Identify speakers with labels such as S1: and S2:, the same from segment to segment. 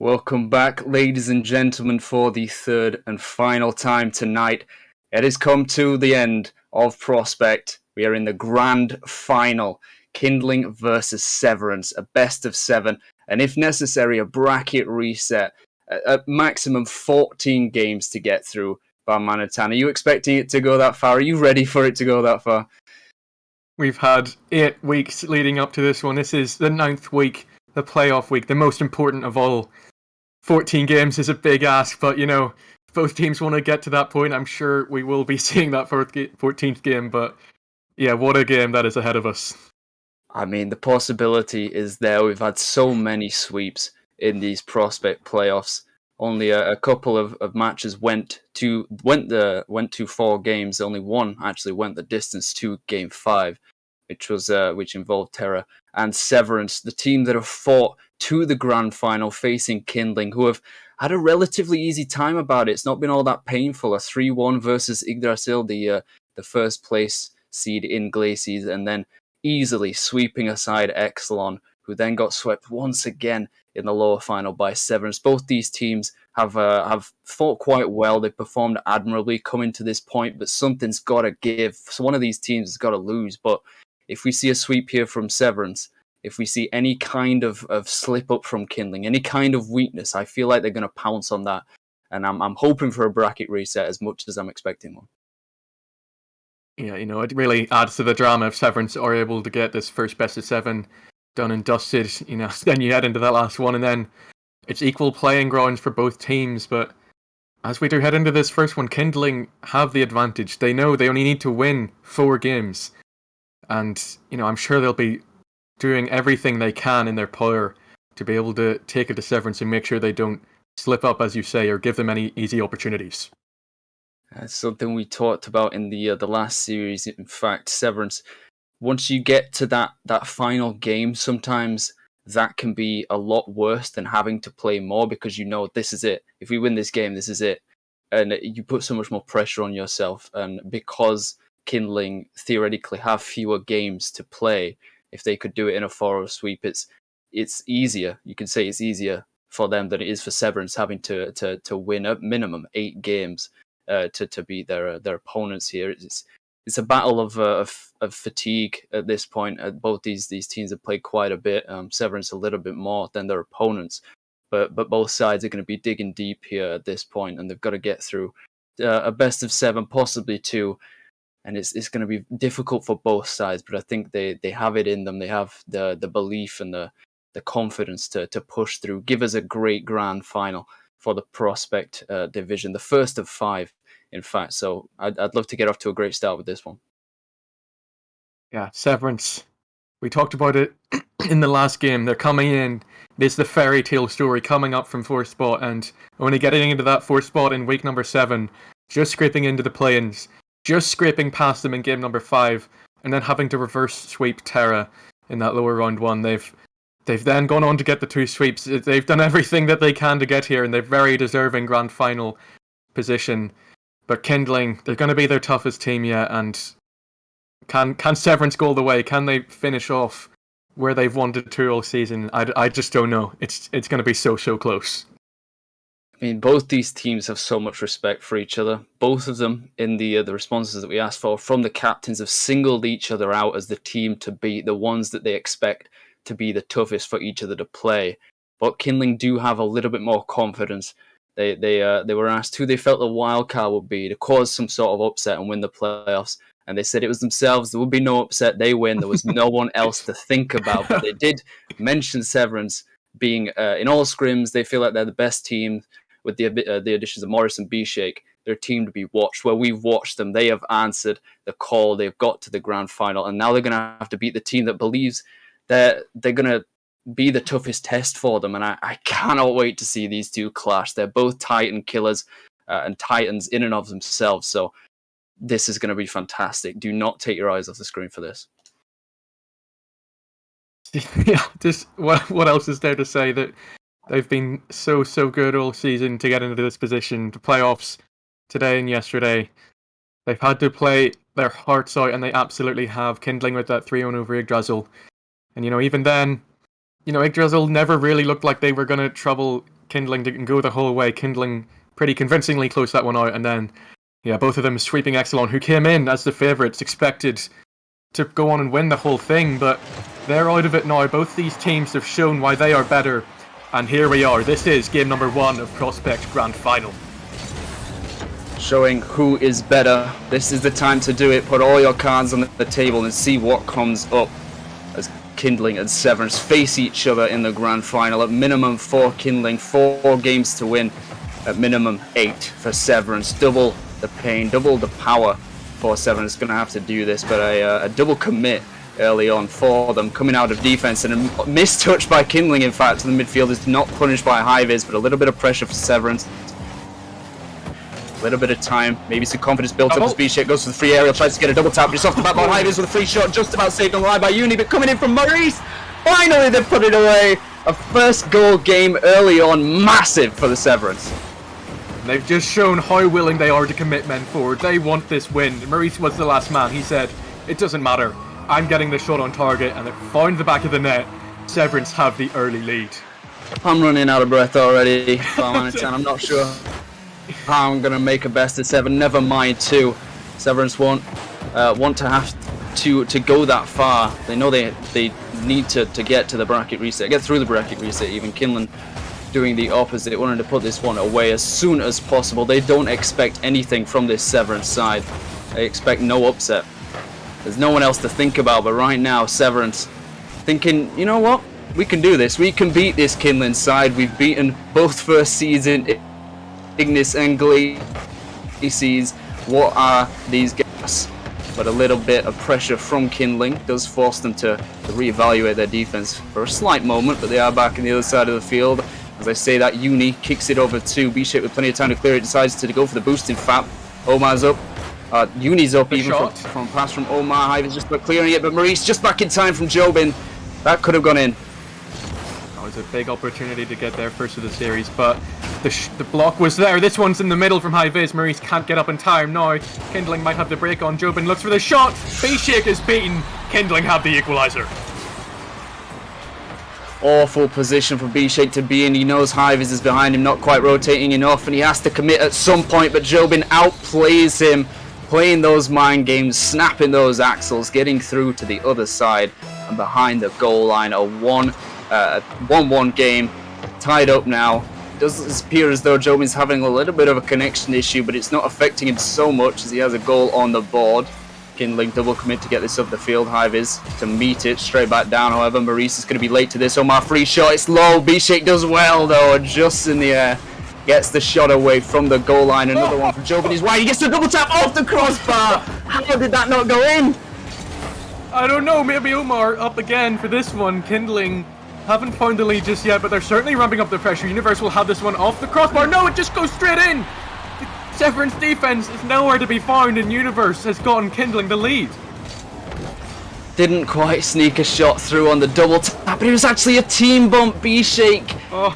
S1: Welcome back, ladies and gentlemen, for the third and final time tonight. It has come to the end of Prospect. We are in the grand final. Kindling versus Severance, a best of seven, and if necessary, a bracket reset. At maximum 14 games to get through by Manhattan. Are you expecting it to go that far? Are you ready for it to go that far?
S2: We've had 8 weeks leading up to this one. This is the 9th week, the playoff week, the most important of all. 14 games is a big ask, but if both teams want to get to that point, I'm sure we will be seeing that 14th game. But yeah, what a game that is ahead of us.
S1: I mean, the possibility is there. We've had so many sweeps in these prospect playoffs. Only a couple of matches went to 4 games. Only one actually went the distance to Game 5, which involved Terra and Severance, the team that have fought to the grand final, facing Kindling, who have had a relatively easy time about it. It's not been all that painful. A 3-1 versus Yggdrasil, the first place seed in Glacies, and then easily sweeping aside Exelon, who then got swept once again in the lower final by Severance. Both these teams have fought quite well. They've performed admirably coming to this point, but something's got to give. So one of these teams has got to lose. But if we see a sweep here from Severance, if we see any kind of slip up from Kindling, any kind of weakness, I feel like they're going to pounce on that. And I'm hoping for a bracket reset as much as I'm expecting one.
S2: Yeah, it really adds to the drama if Severance are able to get this first best of 7 done and dusted. Then you head into that last one, and then it's equal playing grounds for both teams. But as we do head into this first one, Kindling have the advantage. They know they only need to win 4 games. And, I'm sure they'll be doing everything they can in their power to be able to take it to Severance and make sure they don't slip up, as you say, or give them any easy opportunities.
S1: That's something we talked about in the last series. In fact, Severance, once you get to that final game, sometimes that can be a lot worse than having to play more, because this is it. If we win this game, this is it. And you put so much more pressure on yourself. And because Kindling theoretically have fewer games to play, if they could do it in a 4-0 sweep, it's easier. You can say it's easier for them than it is for Severance having to win a minimum 8 games to beat their opponents here. It's a battle of fatigue at this point. Both these teams have played quite a bit. Severance a little bit more than their opponents, but both sides are going to be digging deep here at this point, and they've got to get through a best of 7, possibly 2. And it's going to be difficult for both sides, but I think they have it in them. They have the belief and the confidence to push through. Give us a great grand final for the Prospect division, the first of 5, in fact. So I'd love to get off to a great start with this one.
S2: Yeah, Severance. We talked about it in the last game. They're coming in. It's the fairy tale story coming up from 4th spot and only getting into that 4th spot in week number 7, just scraping into the play-ins, just scraping past them in game number 5, and then having to reverse sweep Terra in that lower round 1. They've then gone on to get the 2 sweeps. They've done everything that they can to get here, and they're very deserving grand final position. But Kindling, they're going to be their toughest team yet, and can Severance go all the way? Can they finish off where they've wanted to all season? I just don't know. It's going to be so close.
S1: I mean, both these teams have so much respect for each other. Both of them, in the responses that we asked for from the captains, have singled each other out as the team to beat, the ones that they expect to be the toughest for each other to play. But Kindling do have a little bit more confidence. They were asked who they felt the wild card would be to cause some sort of upset and win the playoffs, and they said it was themselves. There would be no upset. They win. There was no one else to think about. But they did mention Severance being in all scrims. They feel like they're the best team with the additions of Morris and B-Shake. They're a team to be watched. Where we've watched them, they have answered the call. They've got to the grand final, and now they're going to have to beat the team that believes that they're going to be the toughest test for them. And I cannot wait to see these two clash. They're both Titan killers and Titans in and of themselves. So this is going to be fantastic. Do not take your eyes off the screen for this.
S2: Yeah, just what else is there to say? That they've been so good all season to get into this position. The playoffs today and yesterday, they've had to play their hearts out, and they absolutely have. Kindling with that 3-0 over Yggdrasil. And even then, Yggdrasil never really looked like they were going to trouble Kindling didn't go the whole way. Kindling pretty convincingly closed that one out, and then, yeah, both of them sweeping Exelon, who came in as the favourites, expected to go on and win the whole thing, but they're out of it now. Both these teams have shown why they are better, and here we are. This is game number 1 of Prospect Grand Final.
S1: Showing who is better. This is the time to do it. Put all your cards on the table and see what comes up as Kindling and Severance face each other in the Grand Final. At minimum 4 Kindling, 4 games to win. At minimum 8 for Severance. Double the pain, double the power for Severance. Going to have to do this, but a double commit early on for them, coming out of defense, and a missed touch by Kindling, in fact, to the midfield is not punished by High-Vis, but a little bit of pressure for Severance. A little bit of time, maybe some confidence built up as B-Shape goes for the free aerial, tries to get a double tap, but it's off the back by High-Vis with a free shot, just about saved on the line by Uni, but coming in from Maurice! Finally they put it away! A first goal game early on, massive for the Severance.
S2: They've just shown how willing they are to commit men forward. They want this win. Maurice was the last man. He said, it doesn't matter. I'm getting the shot on target, and they found the back of the net. Severance have the early lead.
S1: I'm running out of breath already. I'm not sure how I'm going to make a best of 7. Never mind 2. Severance want to have to go that far. They know they need to get to the bracket reset, get through the bracket reset. Even Kindling doing the opposite, wanting to put this one away as soon as possible. They don't expect anything from this Severance side. They expect no upset. There's no one else to think about, but right now Severance thinking, you know what, we can do this. We can beat this Kindling side. We've beaten both first season Ignis and Glacies. What are these gaps? But a little bit of pressure from Kindling does force them to reevaluate their defense for a slight moment, but they are back on the other side of the field. As I say that, Uni kicks it over to B-Shape with plenty of time to clear it, decides to go for the boost in fact. Omar's up. Uni's up, even from pass from Omar. High-Vis just about clearing it, but Maurice just back in time from Jobin. That could have gone in.
S2: That was a big opportunity to get there first of the series, but the block was there. This one's in the middle from High-Vis. Maurice can't get up in time now. Kindling might have the break on. Jobin looks for the shot. B-Shake is beaten. Kindling have the equaliser.
S1: Awful position for B-Shake to be in. He knows High-Vis is behind him, not quite rotating enough, and he has to commit at some point, but Jobin outplays him, playing those mind games, snapping those axles, getting through to the other side and behind the goal line. A 1-1 game, tied up now. It does appear as though Jobin's having a little bit of a connection issue, but it's not affecting him so much as he has a goal on the board. Kindling double commit to get this up the field. High-Vis to meet it, straight back down. However, Maurice is going to be late to this. Omar free shot, it's low. B-Shake does well though, just in the air. Gets the shot away from the goal line. Another one from Jobin. He's wide. He gets the double tap off the crossbar. How did that not go in?
S2: I don't know. Maybe Omar up again for this one. Kindling haven't found the lead just yet, but they're certainly ramping up the pressure. Universe will have this one off the crossbar. No, it just goes straight in. Severance defense is nowhere to be found, and Universe has gotten Kindling the lead.
S1: Didn't quite sneak a shot through on the double tap, but it was actually a team bump. B-Shake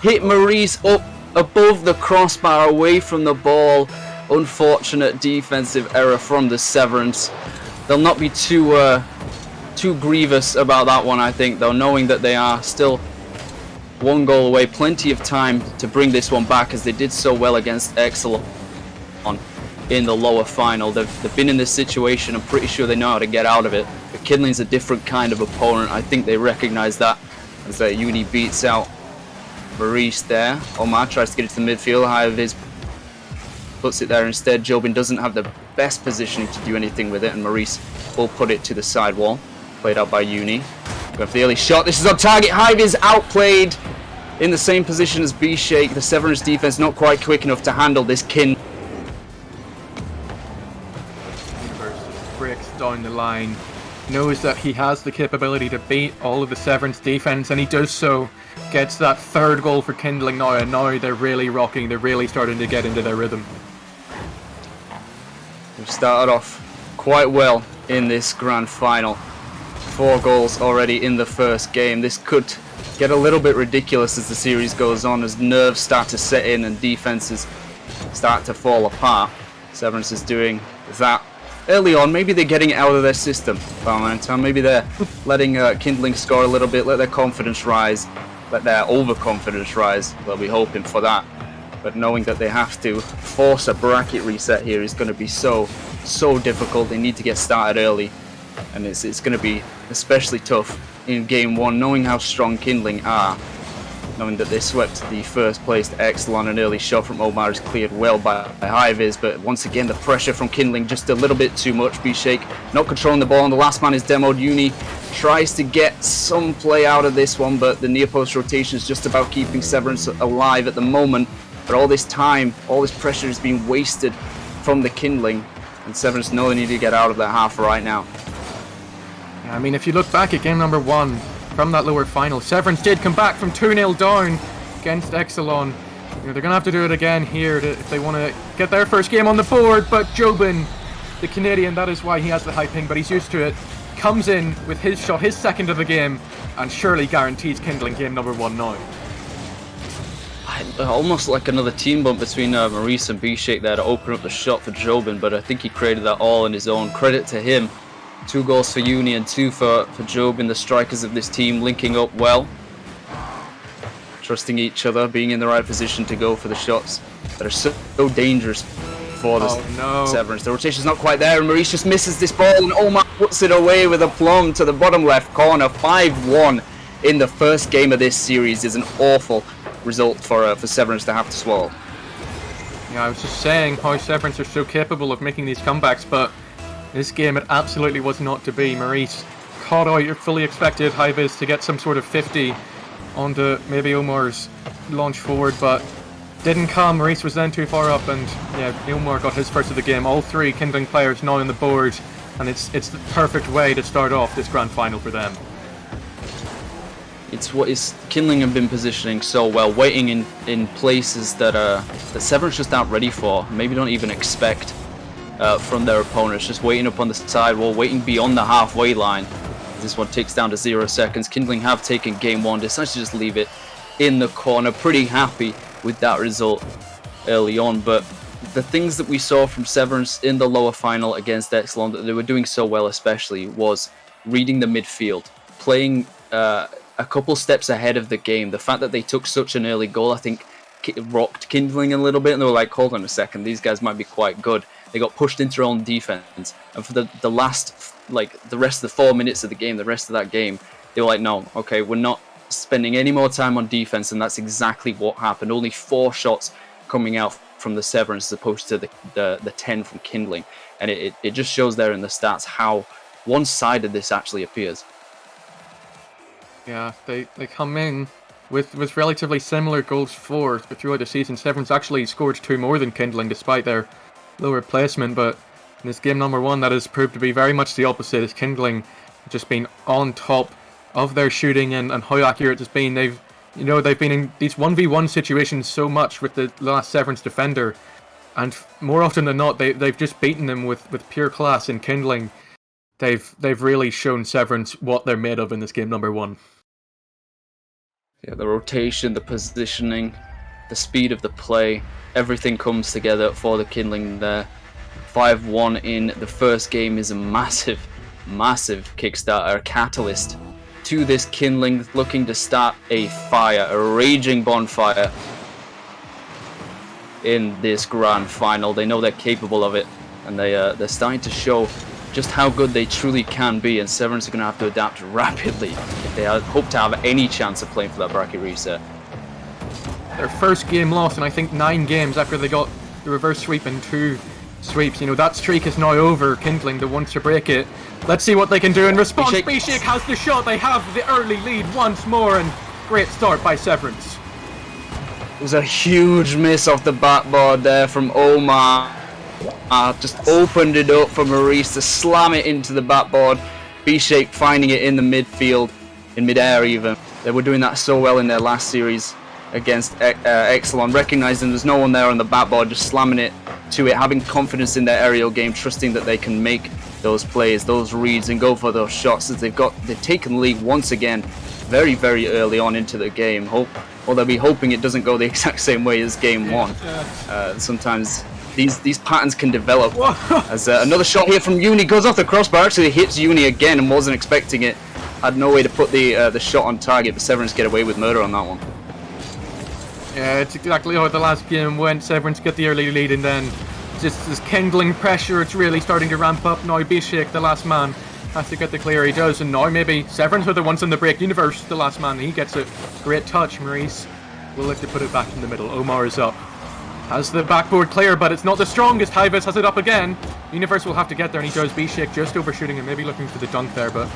S1: hit Maurice up above the crossbar, away from the ball. Unfortunate defensive error from the Severance. They'll not be too grievous about that one, I think, though, knowing that they are still 1 goal away. Plenty of time to bring this one back, as they did so well against Exelon in the lower final. They've been in this situation. I'm pretty sure they know how to get out of it. But Kindling's a different kind of opponent. I think they recognize that, as Uni beats out Maurice there. Omar tries to get it to the midfield. High-Vis puts it there instead. Jobin doesn't have the best positioning to do anything with it, and Maurice will put it to the side wall. Played out by Uni. Going for the early shot. This is on target. High-Vis outplayed in the same position as B-Shake. The Severance defense not quite quick enough to handle this
S2: Breaks down the line, knows that he has the capability to beat all of the Severance defense, and he does so. Gets that 3rd goal for Kindling now, and now they're really rocking. They're really starting to get into their rhythm.
S1: We've started off quite well in this grand final. 4 goals already in the first game. This could get a little bit ridiculous as the series goes on, as nerves start to set in and defenses start to fall apart. Severance is doing that early on. Maybe they're getting it out of their system by momentum. Maybe they're letting Kindling score a little bit, let their confidence rise. let their overconfidence rise. They'll be hoping for that. But knowing that they have to force a bracket reset here is going to be so difficult. They need to get started early, and it's going to be especially tough in game 1, knowing how strong Kindling are, knowing that they swept the first placed Exelon. An early shot from Omar is cleared well by High-Vis, but once again the pressure from Kindling just a little bit too much. B-Shake not controlling the ball, and the last man is demoed. Uni tries to get some play out of this one, but the near post rotation is just about keeping Severance alive at the moment. But all this time, all this pressure is being wasted from the Kindling, and Severance know they need to get out of that half right now.
S2: Yeah, I mean, if you look back at game number 1 from that lower final, Severance did come back from 2-0 down against Exelon. You know, they're going to have to do it again here if they want to get their first game on the board. But Jobin, the Canadian, that is why he has the high ping, but he's used to it, comes in with his shot, his second of the game, and surely guarantees Kindling game number 1 now.
S1: Almost like another team bump between Maurice and B-Shake there to open up the shot for Jobin, but I think he created that all on his own. Credit to him. 2 goals for Uni and 2 for Jobin, the strikers of this team, linking up well, trusting each other, being in the right position to go for the shots that are so dangerous for the Severance. The rotation's not quite there, and Maurice just misses this ball, and Omar puts it away with a plum to the bottom left corner. 5-1 in the first game of this series is an awful result for Severance to have to swallow.
S2: Yeah, I was just saying how Severance are so capable of making these comebacks, but this game it absolutely was not to be. Maurice caught out your fully expected High-Vis to get some sort of 50 onto maybe Omar's launch forward, but didn't come. Maurice was then too far up, and yeah, Omar got his first of the game. All 3 Kindling players now on the board, and it's the perfect way to start off this grand final for them.
S1: It's what is Kindling have been positioning so well, waiting in places that Severance just aren't ready for, maybe don't even expect from their opponents, just waiting up on the sidewall, waiting beyond the halfway line. This one ticks down to 0 seconds. Kindling have taken game 1, decided to just leave it in the corner. Pretty happy with that result early on, but the things that we saw from Severance in the lower final against Exelon that they were doing so well especially was reading the midfield, playing a couple steps ahead of the game. The fact that they took such an early goal, I think, rocked Kindling a little bit, and they were like, hold on a second, these guys might be quite good. They got pushed into their own defense, and for the last, like, the rest of the 4 minutes of the game, the rest of that game, they were like, no, okay, we're not spending any more time on defense, and that's exactly what happened. Only 4 shots coming out from the Severance as opposed to the 10 from Kindling, and it just shows there in the stats how one-sided this actually appears.
S2: Yeah, they come in with relatively similar goals for, but throughout the season, Severance actually scored 2 more than Kindling despite their lower placement, but in this game number 1 that has proved to be very much the opposite, as Kindling just been on top of their shooting and how accurate it's been. They've been in these 1v1 situations so much with the last Severance defender, and more often than not they've just beaten them with pure class. In Kindling, they've really shown Severance what they're made of in this game number 1.
S1: Yeah, the rotation, the positioning, the speed of the play, everything comes together for the Kindling there. 5-1 in the first game is a massive kickstarter, a catalyst to this Kindling, looking to start a fire, a raging bonfire in this grand final. They know they're capable of it, and they're starting to show just how good they truly can be, and Severance are going to have to adapt rapidly if they hope to have any chance of playing for that bracket reset.
S2: Their first game lost in I think 9 games after they got the reverse sweep and 2 sweeps. You know, that streak is now over. Kindling, the ones to break it. Let's see what they can do in response. B-Shake has the shot. They have the early lead once more, and great start by Severance.
S1: It was a huge miss off the backboard there from Omar. Just opened it up for Maurice to slam it into the backboard. B-Shake finding it in the midfield, in midair even. They were doing that so well in their last series against Exelon, recognizing there's no one there on the backboard, just slamming it to it, having confidence in their aerial game, trusting that they can make those plays, those reads, and go for those shots, as they've taken the lead once again very early on into the game. They'll be hoping it doesn't go the exact same way as game 1. Sometimes these patterns can develop. As another shot here from Uni goes off the crossbar, actually hits Uni again and wasn't expecting it. had no way to put the shot on target, but Severance get away with murder on that one.
S2: Yeah, it's exactly how the last game went. Severance get the early lead, and then just this kindling pressure, it's really starting to ramp up now. Bishik, the last man, has to get the clear. He does, and now maybe Severance are the ones in the break. Universe, the last man, he gets it. Great touch. Maurice will look to put it back in the middle. Omar is up. Has the backboard clear, but it's not the strongest. Hyvis has it up again. Universe will have to get there, and he does. Bishik just overshooting him, maybe looking for the dunk there, but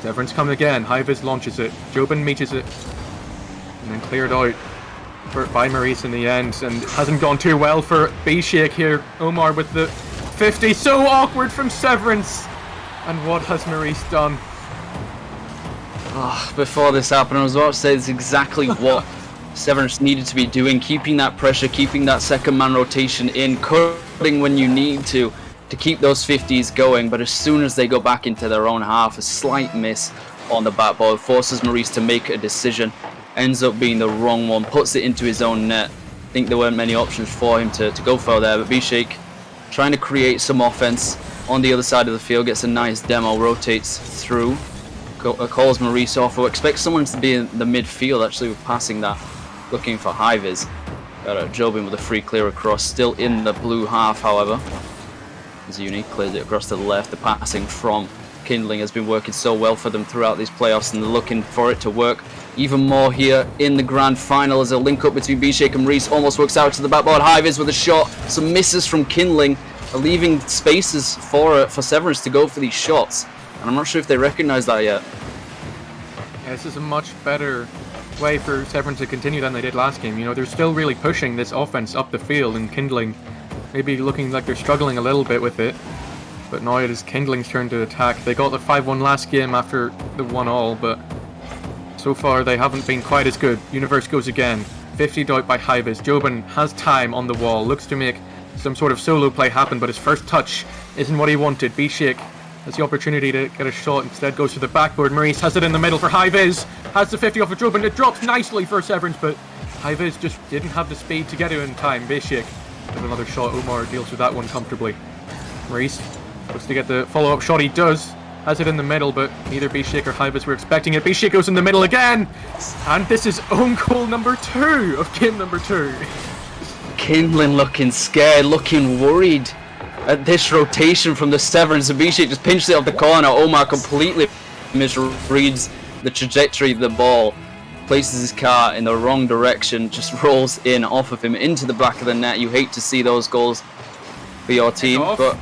S2: Severance coming again. Hyvis launches it. Jobin meets it. And then cleared out by Maurice in the end, and it hasn't gone too well for Bishik here. Omar with the 50. So awkward from Severance. And what has Maurice done?
S1: Oh, before this happened, I was about to say it's exactly what Severance needed to be doing, keeping that pressure, keeping that second man rotation in, cutting when you need to keep those 50s going, but as soon as they go back into their own half, a slight miss on the backboard forces Maurice to make a decision, ends up being the wrong one, puts it into his own net. I think there weren't many options for him to go for there, but Bishik trying to create some offense on the other side of the field, gets a nice demo, rotates through, calls Maurice off, or expects someone to be in the midfield actually with passing that, looking for Hyvis. Jobin with a free clear across, still in the blue half however. As Uni clears it across to the left, the passing from Kindling has been working so well for them throughout these playoffs, and they're looking for it to work even more here in the grand final as a link up between Bishik and Maurice almost works out to the backboard. Hyvis with a shot, some misses from Kindling, leaving spaces for Severance to go for these shots, and I'm not sure if they recognise that yet.
S2: Yeah, this is a much better way for Severance to continue than they did last game. You know, they're still really pushing this offense up the field, and Kindling maybe looking like they're struggling a little bit with it, but now it is Kindling's turn to attack. They got the 5-1 last game after the 1-all, but so far they haven't been quite as good. Universe goes again, 50'd out by Hyvis. Jobin has time on the wall, looks to make some sort of solo play happen, but his first touch isn't what he wanted. Bishik has the opportunity to get a shot, instead goes to the backboard. Maurice has it in the middle for Hyvis, has the 50 off of Jobin. It drops nicely for Severance, but Hyvis just didn't have the speed to get it in time. Bishik with another shot. Omar deals with that one comfortably. Maurice looks to get the follow-up shot. He does. Has it in the middle, but neither Bishik or Hyvis were expecting it. Bishik goes in the middle again, and this is own goal number 2 of game number 2.
S1: Kindling looking scared, looking worried at this rotation from the Severance, and Bishik just pinched it off the corner. Omar completely misreads the trajectory of the ball, places his car in the wrong direction, just rolls in off of him into the back of the net. You hate to see those goals for your team, but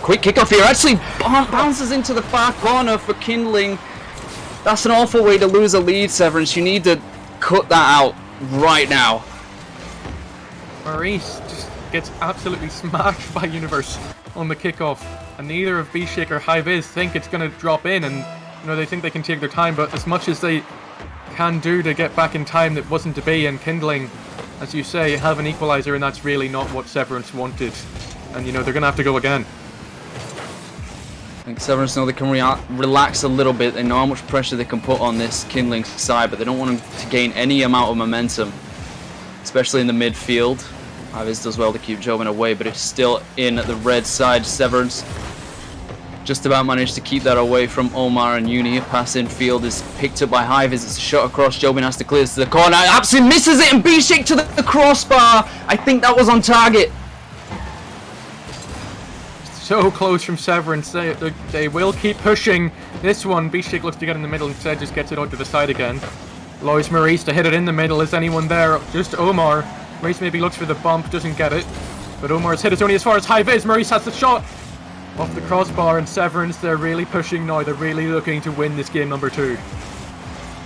S1: quick kickoff here actually bounces into the far corner for Kindling. That's an awful way to lose a lead, Severance. You need to cut that out right now.
S2: Maurice just gets absolutely smashed by Universe on the kickoff, and neither of Bishik or Hyvis think it's going to drop in, and you know, they think they can take their time, but as much as they can do to get back in time, that wasn't to be. And Kindling, as you say, have an equalizer, and that's really not what Severance wanted, and you know, they're going to have to go again.
S1: I think Severance know they can relax a little bit. They know how much pressure they can put on this Kindling side, but they don't want them to gain any amount of momentum, especially in the midfield. Hyvis does well to keep Jobin away, but it's still in the red side. Severance just about managed to keep that away from Omar and Uni. A pass in field is picked up by Hyvis. It's a shot across. Jobin has to clear this to the corner. Absolutely misses it, and Bishik to the crossbar. I think that was on target.
S2: So close from Severance. They will keep pushing this one. Bishik looks to get in the middle, instead just gets it out to the side again. Allows Maurice to hit it in the middle. Is anyone there? Just Omar. Maurice maybe looks for the bump, doesn't get it. But Omar's hit it only as far as Hyvis. Maurice has the shot off the crossbar, and Severance, they're really pushing now. They're really looking to win this game number 2.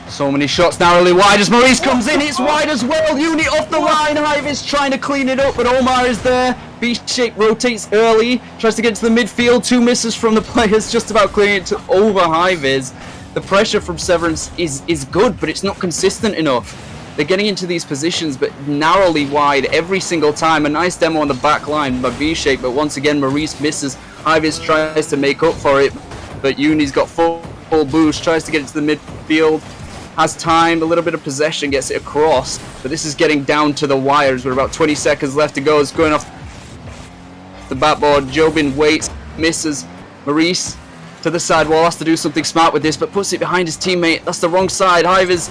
S1: So many shots narrowly wide as Maurice comes in. It's wide as well. Uni off the line. Hyvis trying to clean it up, but Omar is there. Bishik rotates early, tries to get to the midfield. 2 misses from the players, just about clearing it to over Hyvis. The pressure from Severance is good, but it's not consistent enough. They're getting into these positions, but narrowly wide every single time. A nice demo on the back line by Bishik, but once again Maurice misses. Hyvis tries to make up for it, but Uni's got full boost, tries to get it to the midfield. Has time, a little bit of possession, gets it across, but this is getting down to the wires. We're about 20 seconds left to go. It's going off the backboard. Jobin waits, misses. Maurice to the side wall, has to do something smart with this, but puts it behind his teammate. That's the wrong side. Hivers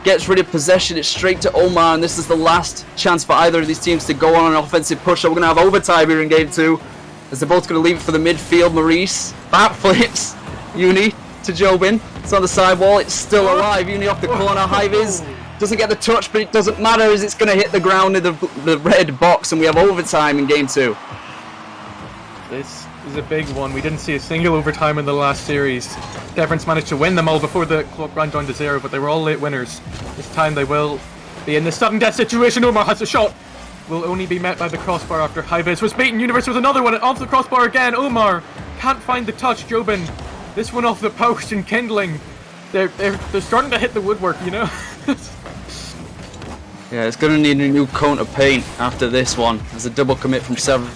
S1: gets rid of possession. It's straight to Omar, and this is the last chance for either of these teams to go on an offensive push. So we're going to have overtime here in game 2, as they're both going to leave it for the midfield. Maurice backflips Uni to Jobin. It's on the side wall. It's still alive. Uni off the corner. Hivers doesn't get the touch, but it doesn't matter as it's going to hit the ground in the red box, and we have overtime in game 2.
S2: This is a big one. We didn't see a single overtime in the last series. Severance managed to win them all before the clock ran down to 0, but they were all late winners. This time they will be in the sudden death situation. Omar has a shot. Will only be met by the crossbar after Hivers was beaten. Universe with another one, and off the crossbar again. Omar can't find the touch. Jobin, this one off the post, and Kindling. They're starting to hit the woodwork, you know?
S1: Yeah, it's going to need a new coat of paint after this one. There's a double commit from Severance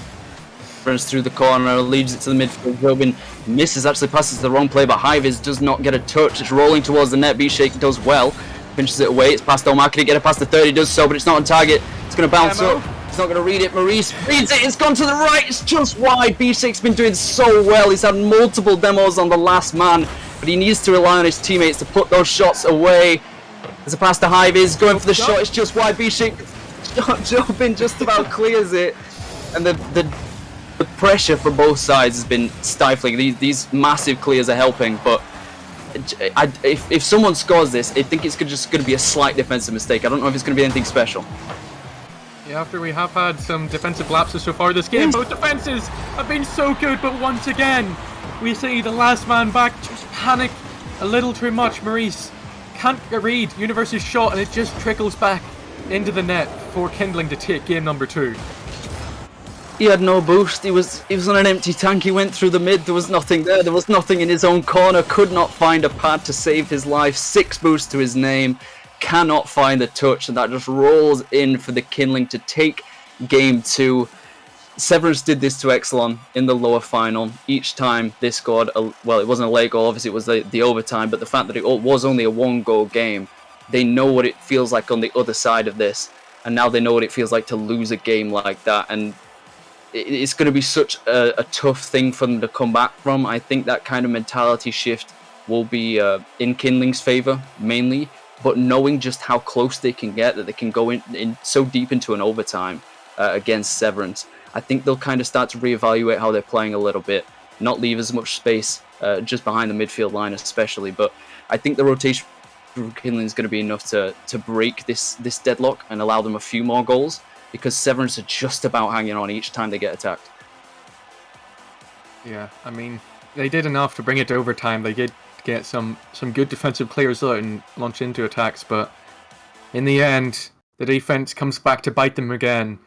S1: through the corner, leaves it to the midfield. Jobin misses, actually passes to the wrong play, but Hivers does not get a touch. It's rolling towards the net. B-Shake does well, pinches it away. It's past Omar. Can he get it past the 30? He does so, but it's not on target. It's going to bounce up. He's not going to read it. Maurice reads it. It's gone to the right. It's just wide. B-Shake's been doing so well. He's had multiple demos on the last man, but he needs to rely on his teammates to put those shots away. There's a pass to Hivers, going for the shot. It's just wide. B-Shake Jobin just about clears it, and the pressure from both sides has been stifling. These massive clears are helping, but if someone scores this, I think it's just going to be a slight defensive mistake. I don't know if it's going to be anything special.
S2: Yeah, after we have had some defensive lapses so far this game, both defenses have been so good, but once again, we see the last man back just panic a little too much. Maurice can't read Universe's shot, and it just trickles back into the net for Kindling to take game number 2.
S1: He had no boost. He was on an empty tank. He went through the mid. There was nothing there. There was nothing in his own corner. Could not find a pad to save his life. 6 boosts to his name. Cannot find the touch, and that just rolls in for the Kindling to take game 2. Severance did this to Exelon in the lower final. Each time they scored, well, it wasn't a late goal, obviously it was the overtime, but the fact that it was only a 1-goal game, they know what it feels like on the other side of this, and now they know what it feels like to lose a game like that, and it's going to be such a tough thing for them to come back from. I think that kind of mentality shift will be in Kindling's favour, mainly, but knowing just how close they can get, that they can go in so deep into an overtime against Severance, I think they'll kind of start to reevaluate how they're playing a little bit, not leave as much space just behind the midfield line especially, but I think the rotation for Kindling is going to be enough to break this deadlock and allow them a few more goals, because Severance are just about hanging on each time they get attacked.
S2: Yeah, I mean, they did enough to bring it to overtime. They did get some good defensive players out and launch into attacks, but in the end, the defense comes back to bite them again.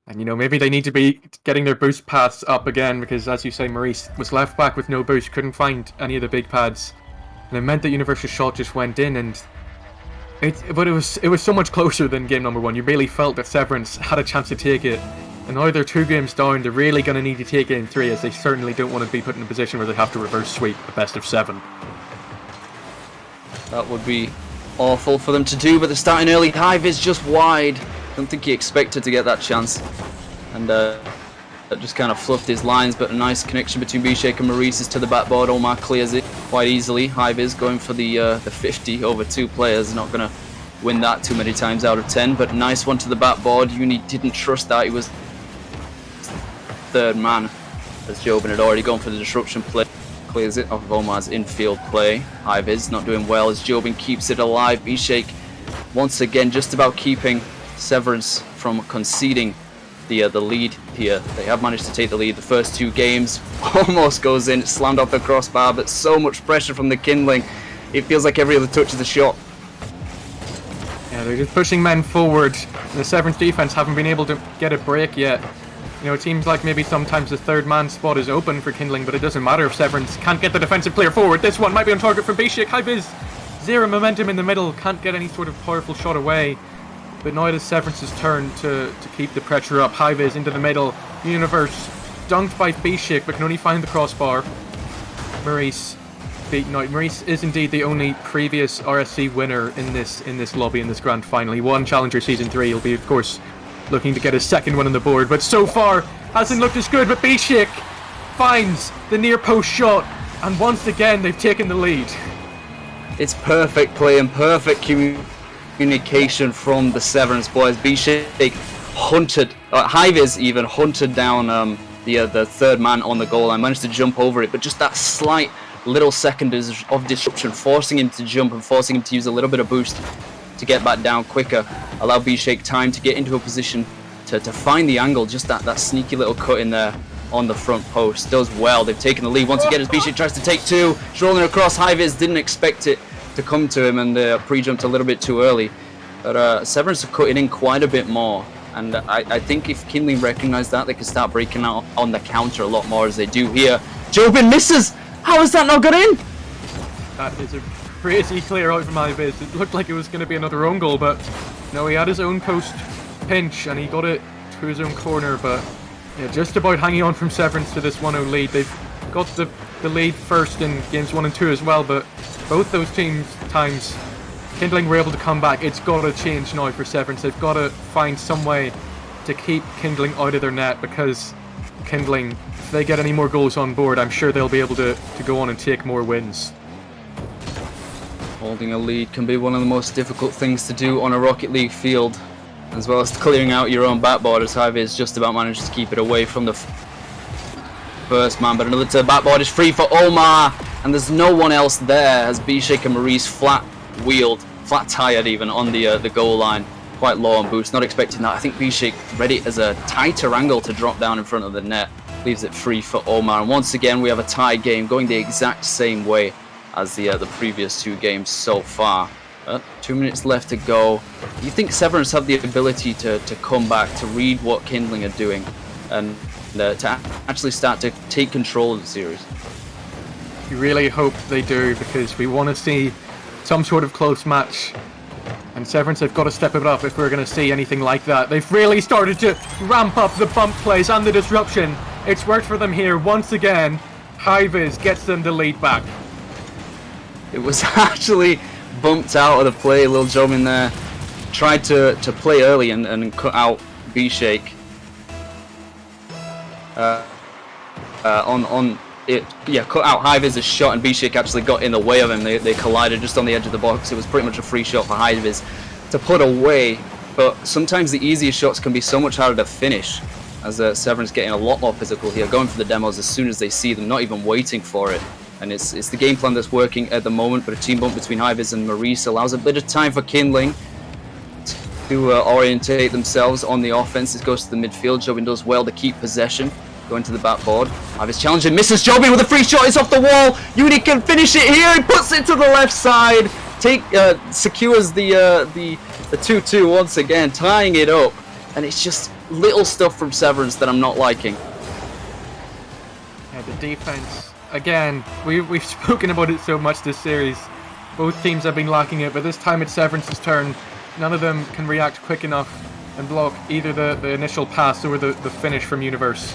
S2: And, you know, maybe they need to be getting their boost paths up again, because, as you say, Maurice was left back with no boost, couldn't find any of the big pads. And it meant that Universe's shot just went in, and but it was so much closer than game number 1. You really felt that Severance had a chance to take it. And now they're 2 games down, they're really going to need to take game 3, as they certainly don't want to be put in a position where they have to reverse sweep a best of 7.
S1: That would be awful for them to do, but they're starting early. Hive is just wide. I don't think he expected to get that chance, and that just kind of fluffed his lines, but a nice connection between B-Shake and Maurice is to the backboard. Omar clears it quite easily. Hive is going for the 50 over 2 players, not going to win that too many times out of 10, but nice one to the backboard. Uni didn't trust that. He was third man, as Jobin had already gone for the disruption play. Clears it off of Omar's infield play. Hive is not doing well as Jobin keeps it alive. B-Shake once again just about keeping Severance from conceding the lead here. They have managed to take the lead the first 2 games. Almost goes in, slammed off the crossbar, but so much pressure from the Kindling. It feels like every other touch is a shot.
S2: Yeah, they're just pushing men forward. The Severance defense haven't been able to get a break yet. You know, it seems like maybe sometimes the third man spot is open for Kindling, but it doesn't matter if Severance can't get the defensive player forward. This one might be on target for B-Shake. Hiviz, 0 momentum in the middle, can't get any sort of powerful shot away. But now it is Severance's turn to keep the pressure up. Hiviz into the middle. Universe dunked by B-Shake, but can only find the crossbar. Maurice beaten out. Maurice is indeed the only previous RSC winner in this lobby, in this grand final. He won Challenger Season 3. He'll be, of course, looking to get his second one on the board, but so far hasn't looked as good. But B-Shake finds the near post shot. And once again, they've taken the lead.
S1: It's perfect play and perfect communication from the Severance boys. B-Shake hunted, Hiviz even hunted down the third man on the goal line, managed to jump over it, but just that slight little second of disruption, forcing him to jump and forcing him to use a little bit of boost to get back down quicker, allow B-Shake time to get into a position to find the angle, just that sneaky little cut in there on the front post. Does well. They've taken the lead once again as B-Shake tries to take two. He's rolling across. Hiviz didn't expect it to come to him and pre-jumped a little bit too early. But Severance have cut it in quite a bit more. And I think if Kindling recognise that, they can start breaking out on the counter a lot more as they do here. Jobin misses! How has that not got in?
S2: That is a crazy clear out from Hiviz. It looked like it was going to be another own goal, but no, he had his own post pinch and he got it to his own corner. But yeah, just about hanging on from Severance to this 1-0 lead. They've got the lead first in games 1 and 2 as well, but both those times Kindling were able to come back. It's got to change now for Severance. They've got to find some way to keep Kindling out of their net, because Kindling, if they get any more goals on board, I'm sure they'll be able to go on and take more wins.
S1: Holding a lead can be one of the most difficult things to do on a Rocket League field, as well as clearing out your own backboard, as Hiviz just about managed to keep it away from the first man. But another backboard is free for Omar, and there's no one else there as B-Shake and Maurice flat tired even on the goal line, quite low on boost. Not expecting that. I think B-Shake read it as a tighter angle to drop down in front of the net, leaves it free for Omar. And once again we have a tie game going the exact same way as the previous two games so far. 2 minutes left to go. You think Severance have the ability to come back, to read what Kindling are doing, and to actually start to take control of the series?
S2: You really hope they do, because we want to see some sort of close match, and Severance have got to step it up if we're going to see anything like that. They've really started to ramp up the bump plays and the disruption. It's worked for them here once again. Hiviz gets them the lead back.
S1: It was actually bumped out of the play. Lil Jobin there tried to play early and cut out B-Shake on it. Yeah, cut out Hiviz's shot, and B-Shake actually got in the way of him. They collided just on the edge of the box. It was pretty much a free shot for Hiviz to put away, but sometimes the easiest shots can be so much harder to finish, as Severance getting a lot more physical here, going for the demos as soon as they see them, not even waiting for it. And it's the game plan that's working at the moment, but a team bump between Hiviz and Maurice allows a bit of time for Kindling to orientate themselves on the offense. It goes to the midfield. Jobin does well to keep possession, going to the backboard. Hiviz challenging, misses. Jobin with a free shot, it's off the wall. Uni can finish it here, he puts it to the left side, secures the 2-2 once again, tying it up. And it's just little stuff from Severance that I'm not liking.
S2: Yeah, the defense, again, we've spoken about it so much this series. Both teams have been lacking it, but this time it's Severance's turn. None of them can react quick enough and block either the initial pass or the finish from Universe.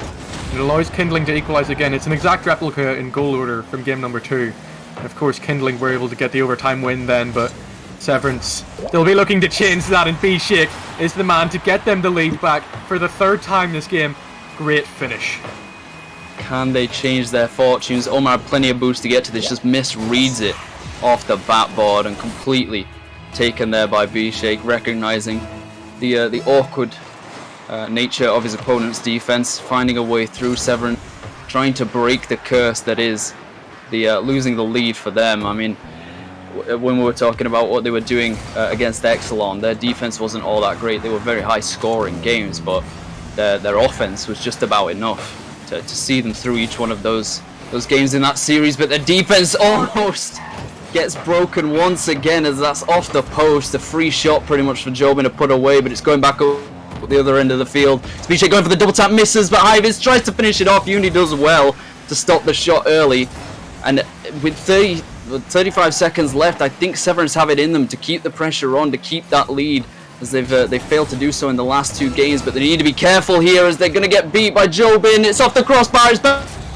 S2: It allows Kindling to equalise again. It's an exact replica in goal order from game number 2. And of course Kindling were able to get the overtime win then, but Severance, they'll be looking to change that, and B-Shake is the man to get them the lead back for the third time this game. Great finish.
S1: Can they change their fortunes? Omar had plenty of boost to get to this, just misreads it off the backboard and completely taken there by B-Shake, recognising the awkward nature of his opponent's defense, finding a way through. Severance trying to break the curse that is the losing the lead for them. I mean, when we were talking about what they were doing against Exelon, their defense wasn't all that great. They were very high scoring games, but their offense was just about enough to see them through each one of those games in that series. But their defense almost gets broken once again, as that's off the post. A free shot pretty much for Jobin to put away, but it's going back up the other end of the field. B-Shake going for the double tap, misses, but Hiviz tries to finish it off. Uni does well to stop the shot early, and with 35 seconds left, I think Severance have it in them to keep the pressure on, to keep that lead, as they've failed to do so in the last two games. But they need to be careful here, as they're going to get beat by Jobin. It's off the crossbar.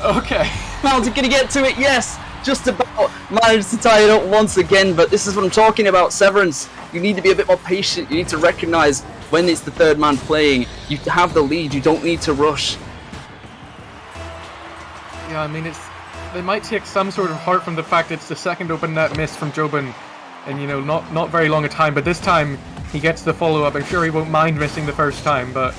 S2: Okay.
S1: How's it going to get to it? Yes, just about managed to tie it up once again. But this is what I'm talking about, Severance. You need to be a bit more patient. You need to recognise when it's the third man playing. You have the lead. You don't need to rush.
S2: Yeah, I mean, it's they might take some sort of heart from the fact it's the second open net miss from Jobin in, you know, not very long a time, but this time he gets the follow-up. I'm sure he won't mind missing the first time, but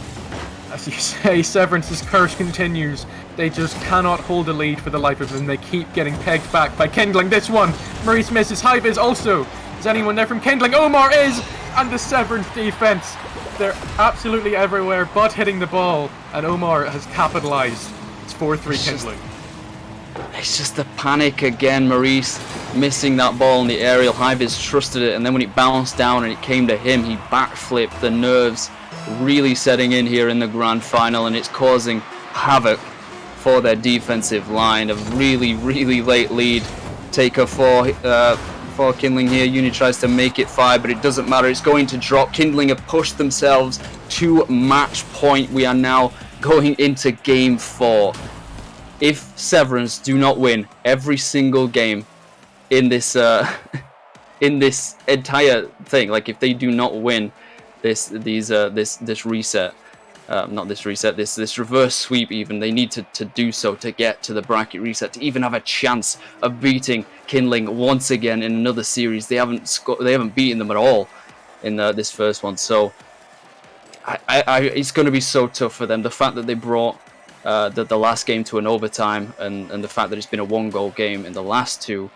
S2: as you say, Severance's curse continues. They just cannot hold a lead for the life of them. They keep getting pegged back by Kindling. This one, Maurice misses. Hive is also. Is anyone there from Kindling? Omar is! And the Severance defense. They're absolutely everywhere but hitting the ball. And Omar has capitalized. It's 4-3 Kindling.
S1: It's just the panic again. Maurice missing that ball in the aerial. Hives trusted it, and then when it bounced down and it came to him, he backflipped. The nerves really setting in here in the grand final, and it's causing havoc for their defensive line. A really late lead taker for Kindling here. Uni tries to make it 5, but it doesn't matter. It's going to drop. Kindling have pushed themselves to match point. We are now going into game 4. If Severance do not win every single game in this in this entire thing, like if they do not win this reset, not this reset, this reverse sweep, even they need to do so to get to the bracket reset, to even have a chance of beating Kindling once again in another series. They haven't beaten them at all in this first one, so it's going to be so tough for them. The fact that they brought the last game to an overtime, and the fact that it's been a 1-goal game in the last 2,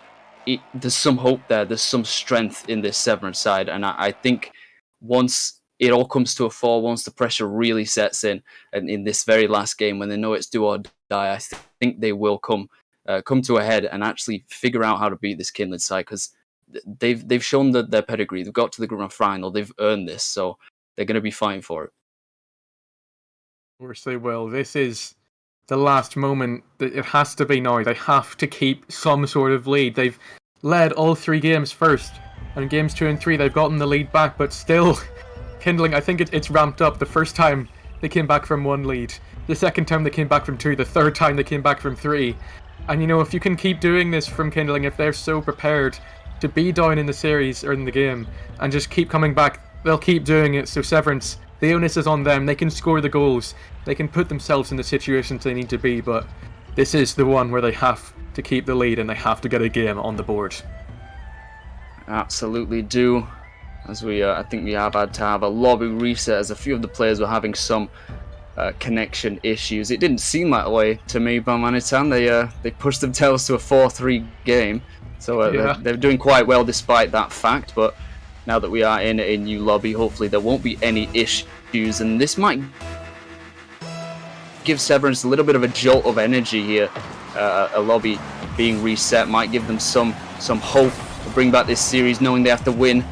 S1: there's some hope there. There's some strength in this Severance side, and I think once it all comes to a 4, once the pressure really sets in, and in this very last game when they know it's do or die, I think they will come to a head and actually figure out how to beat this Kindling side, because they've shown their pedigree. They've got to the grand final. They've earned this, so they're going to be fighting for it.
S2: Of course they will. This is the last moment. It has to be now. They have to keep some sort of lead. They've led all 3 games first, and games 2 and 3 they've gotten the lead back, but still Kindling, I think it's ramped up. The first time they came back from 1 lead, the second time they came back from 2, the third time they came back from 3. And you know, if you can keep doing this from Kindling, if they're so prepared to be down in the series or in the game and just keep coming back, they'll keep doing it. So Severance, the onus is on them. They can score the goals. They can put themselves in the situations they need to be, but this is the one where they have to keep the lead and they have to get a game on the board.
S1: Absolutely do. As I think we have had to have a lobby reset, as a few of the players were having some connection issues. It didn't seem that way to me, Balmanitan. They pushed themselves to a 4-3 game, so they're doing quite well despite that fact. But now that we are in a new lobby, hopefully there won't be any issues, and this might give Severance a little bit of a jolt of energy here. A lobby being reset might give them some hope to bring back this series, knowing they have to win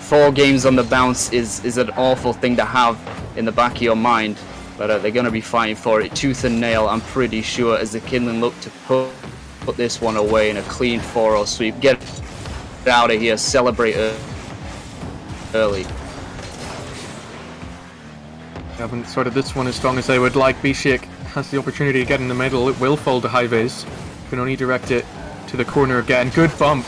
S1: 4 games on the bounce is an awful thing to have in the back of your mind, but they're going to be fighting for it tooth and nail, I'm pretty sure, as the Kindling look to put this one away in a clean 4-0 sweep. Get out of here, celebrate early.
S2: Haven't started this one as strong as they would like. Bishik has the opportunity to get in the middle. It will fall to Hives. Can only direct it to the corner again. Good bump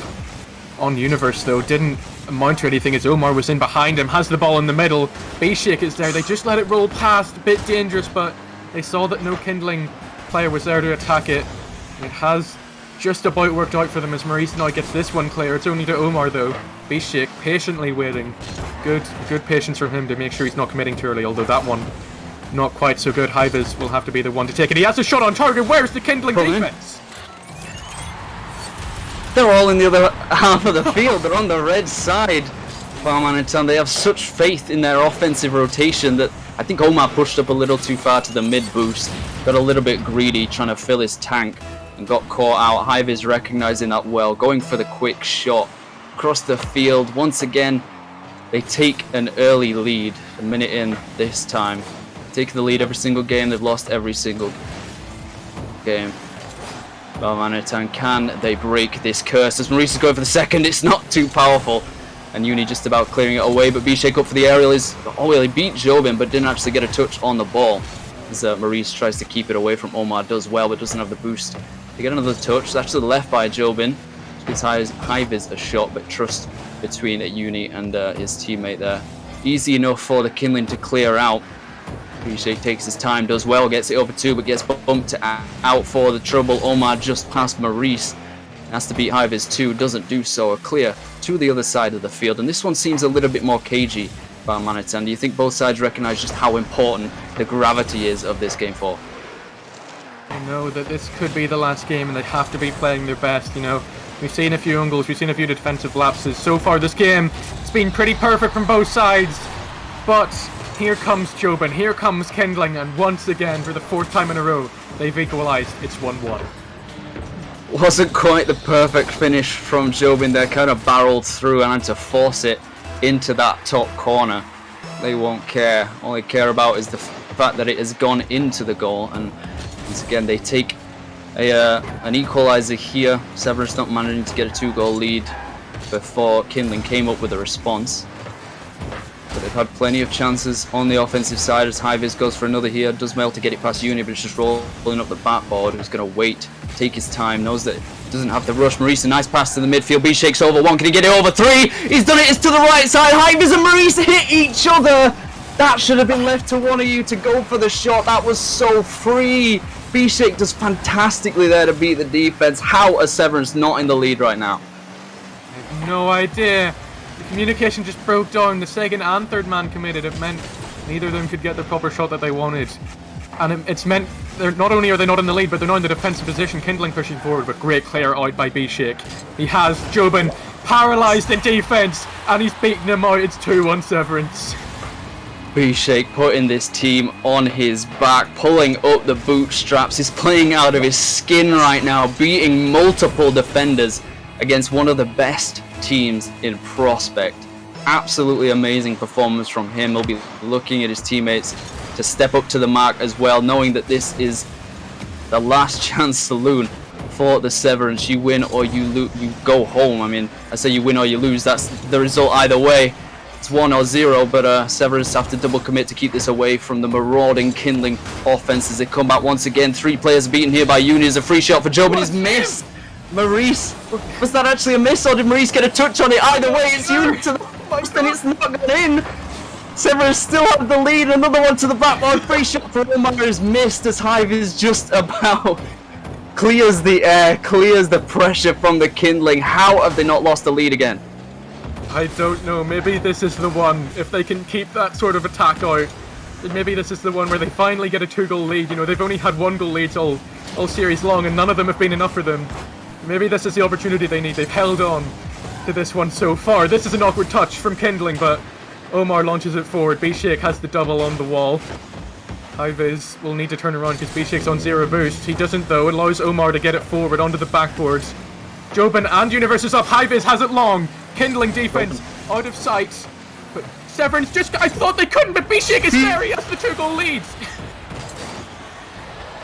S2: on Universe though. Didn't amount to anything as Omar was in behind him. Has the ball in the middle. Bishik is there. They just let it roll past. A bit dangerous, but they saw that no Kindling player was there to attack it. It has just about worked out for them as Maurice now gets this one clear. It's only to Omar though. Bishik patiently waiting. Good patience from him to make sure he's not committing too early, although that one not quite so good. Hives will have to be the one to take it. He has a shot on target. Where's the Kindling defense?
S1: They're all in the other half of the field. They're on the red side. Farman and Tan, they have such faith in their offensive rotation that I think Omar pushed up a little too far to the mid boost. Got a little bit greedy trying to fill his tank and got caught out. Hive is recognizing that well, going for the quick shot across the field. Once again, they take an early lead, a minute in this time. Take the lead every single game. They've lost every single game. Balmanitan, can they break this curse? As Maurice is going for the second, it's not too powerful. And Uni just about clearing it away, but Bishik up for the aerial is... Oh, well, he beat Jobin, but didn't actually get a touch on the ball. As Maurice tries to keep it away from Omar, does well, but doesn't have the boost to get another touch. It's actually left by Jobin. His Hive is a shot, but trust between Uni and his teammate there. Easy enough for the Kindling to clear out. Bishek takes his time, does well, gets it over 2, but gets bumped out for the trouble. Omar just past Maurice. Has to beat Hiviz 2, doesn't do so. A clear to the other side of the field. And this one seems a little bit more cagey by Manitan. Do you think both sides recognise just how important the gravity is of this game 4?
S2: I know that this could be the last game and they have to be playing their best, you know. We've seen a few angles, we've seen a few defensive lapses. So far this game, it's been pretty perfect from both sides. But here comes Jobin, here comes Kindling, and once again, for the 4th time in a row, they've equalised. It's 1-1.
S1: Wasn't quite the perfect finish from Jobin there, kind of barreled through and had to force it into that top corner. They won't care. All they care about is the fact that it has gone into the goal, and once again they take an equaliser here. Severance not managing to get a 2-goal lead before Kindling came up with a response. But they've had plenty of chances on the offensive side as Hiviz goes for another here. Does well to get it past Uni, but it's just rolling up the backboard. Who's going to wait, take his time, knows that doesn't have to rush. Maurice, a nice pass to the midfield. B-Shake's over 1. Can he get it over 3? He's done it. It's to the right side. Hiviz and Maurice hit each other. That should have been left to one of you to go for the shot. That was so free. B-Shake does fantastically there to beat the defense. How are Severance not in the lead right now?
S2: I have no idea. The communication just broke down. The second and third man committed. It meant neither of them could get the proper shot that they wanted. And it's meant not only are they not in the lead, but they're not in the defensive position. Kindling pushing forward, but great clear out by B-Shake. He has Jobin paralysed in defence, and he's beaten him out. It's 2-1 Severance.
S1: B-Shake putting this team on his back, pulling up the bootstraps. He's playing out of his skin right now, beating multiple defenders against one of the best teams in Prospect. Absolutely amazing performance from him. He'll be looking at his teammates to step up to the mark as well, knowing that this is the last chance saloon for the Severance. You win or you go home. I mean, I say you win or you lose. That's the result either way. It's 1 or 0, but Severance have to double commit to keep this away from the marauding Kindling offense as they come back once again. 3 players beaten here by Uni. Is a free shot for Joe, but he's missed. Maurice, was that actually a miss, or did Maurice get a touch on it? Either way, it's Uni to the post and it's not gone in. Severance still have the lead. Another one to the backboard. Free shot for Omar is missed as Hiviz just about clears the air, clears the pressure from the Kindling. How have they not lost the lead again?
S2: I don't know. Maybe this is the one. If they can keep that sort of attack out, maybe this is the one where they finally get a 2-goal lead. You know, they've only had 1-goal leads all series long, and none of them have been enough for them. Maybe this is the opportunity they need. They've held on to this one so far. This is an awkward touch from Kindling, but Omar launches it forward. B-Shake has the double on the wall. Hiviz will need to turn around because B-Shake's on 0 boost. He doesn't though. It allows Omar to get it forward onto the backboard. Jobin and Universe is up. Hiviz has it long. Kindling defense out of sight. But Severance I thought they couldn't, but B-Shake is there. He has the 2-goal lead.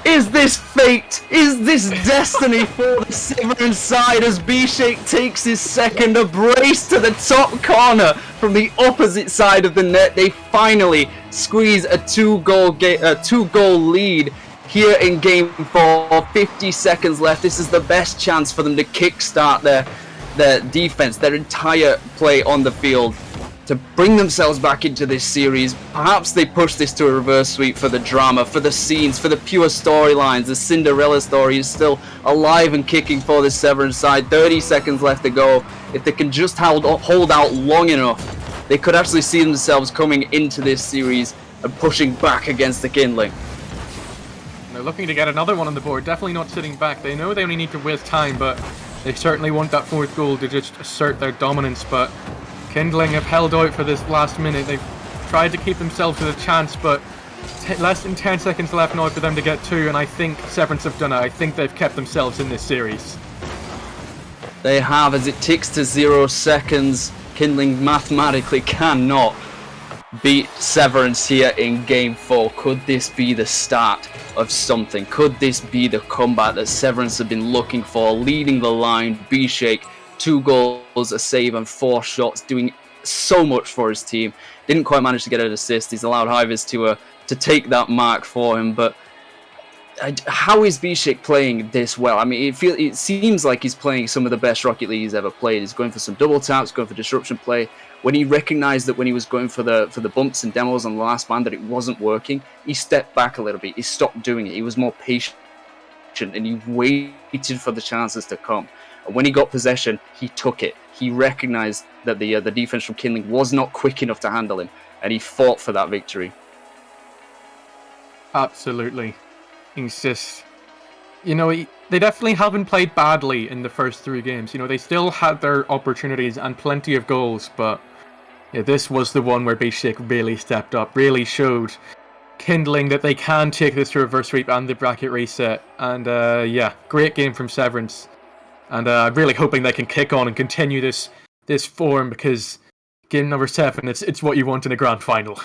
S1: Is this fate? Is this destiny for the Severance side as B-Shake takes his second? A brace to the top corner from the opposite side of the net. They finally squeeze a 2-goal lead here in game 4. 50 seconds left. This is the best chance for them to kickstart their defense, their entire play on the field, to bring themselves back into this series. Perhaps they push this to a reverse sweep for the drama, for the scenes, for the pure storylines. The Cinderella story is still alive and kicking for the Severance side. 30 seconds left to go. If they can just hold out long enough, they could actually see themselves coming into this series and pushing back against the Kindling.
S2: They're looking to get another one on the board, definitely not sitting back. They know they only need to waste time, but they certainly want that 4th goal to just assert their dominance. But Kindling have held out for this last minute. They've tried to keep themselves with a chance, but less than 10 seconds left now for them to get 2, and I think Severance have done it. I think they've kept themselves in this series.
S1: They have, as it ticks to 0 seconds. Kindling mathematically cannot beat Severance here in game 4. Could this be the start of something? Could this be the comeback that Severance have been looking for? Leading the line, B-Shake, 2 goals, a save and 4 shots, doing so much for his team. Didn't quite manage to get an assist. He's allowed Hiviz to take that mark for him, but how is Bishik playing this well? I mean, it seems like he's playing some of the best Rocket League he's ever played. He's going for some double taps, going for disruption play. When he recognized that when he was going for the bumps and demos on the last man that it wasn't working, he stepped back a little bit. He stopped doing it. He was more patient and he waited for the chances to come. And when he got possession, he took it. He recognized that the defense from Kindling was not quick enough to handle him, and he fought for that victory.
S2: Absolutely. He's just, they definitely haven't played badly in the first 3 games. They still had their opportunities and plenty of goals, but this was the one where Bishik really stepped up, really showed Kindling that they can take this to reverse sweep and the bracket reset. And great game from Severance. And I'm really hoping they can kick on and continue this form, because game number 7, it's what you want in a grand final.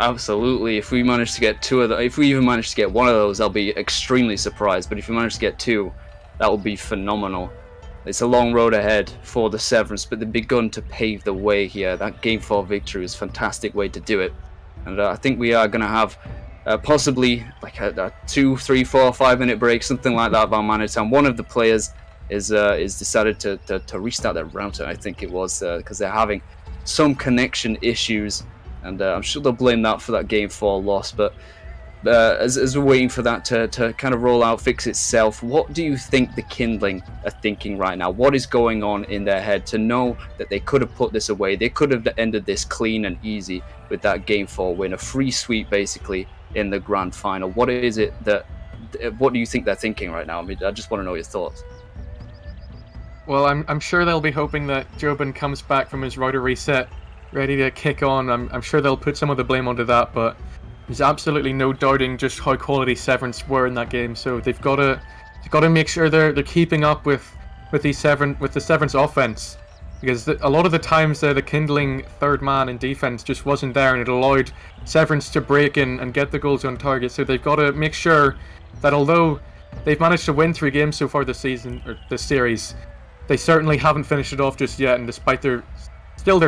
S1: Absolutely. If we manage to get 2 of them, if we even manage to get 1 of those, I'll be extremely surprised. But if we manage to get 2, that will be phenomenal. It's a long road ahead for the Severance, but they've begun to pave the way here. That game 4 victory was a fantastic way to do it. And I think we are going to have possibly like a 2, 3, 4, 5 minute break, something like that, by Manitan. One of the players is decided to restart their router, I think it was, because they're having some connection issues. And I'm sure they'll blame that for that game 4 loss. But as we're waiting for that to kind of roll out, fix itself, what do you think the Kindling are thinking right now? What is going on in their head to know that they could have put this away? They could have ended this clean and easy with that game 4 win, a free sweep basically in the grand final. What do you think they're thinking right now? I mean, I just want to know your thoughts.
S2: Well, I'm sure they'll be hoping that Jobin comes back from his router reset ready to kick on. I'm sure they'll put some of the blame onto that, but there's absolutely no doubting just how quality Severance were in that game. So they've got to make sure they're keeping up with the Severance offense, because a lot of the times the Kindling third man in defense just wasn't there, and it allowed Severance to break in and get the goals on target. So they've got to make sure that although they've managed to win 3 games so far this season, or this series, they certainly haven't finished it off just yet. And despite their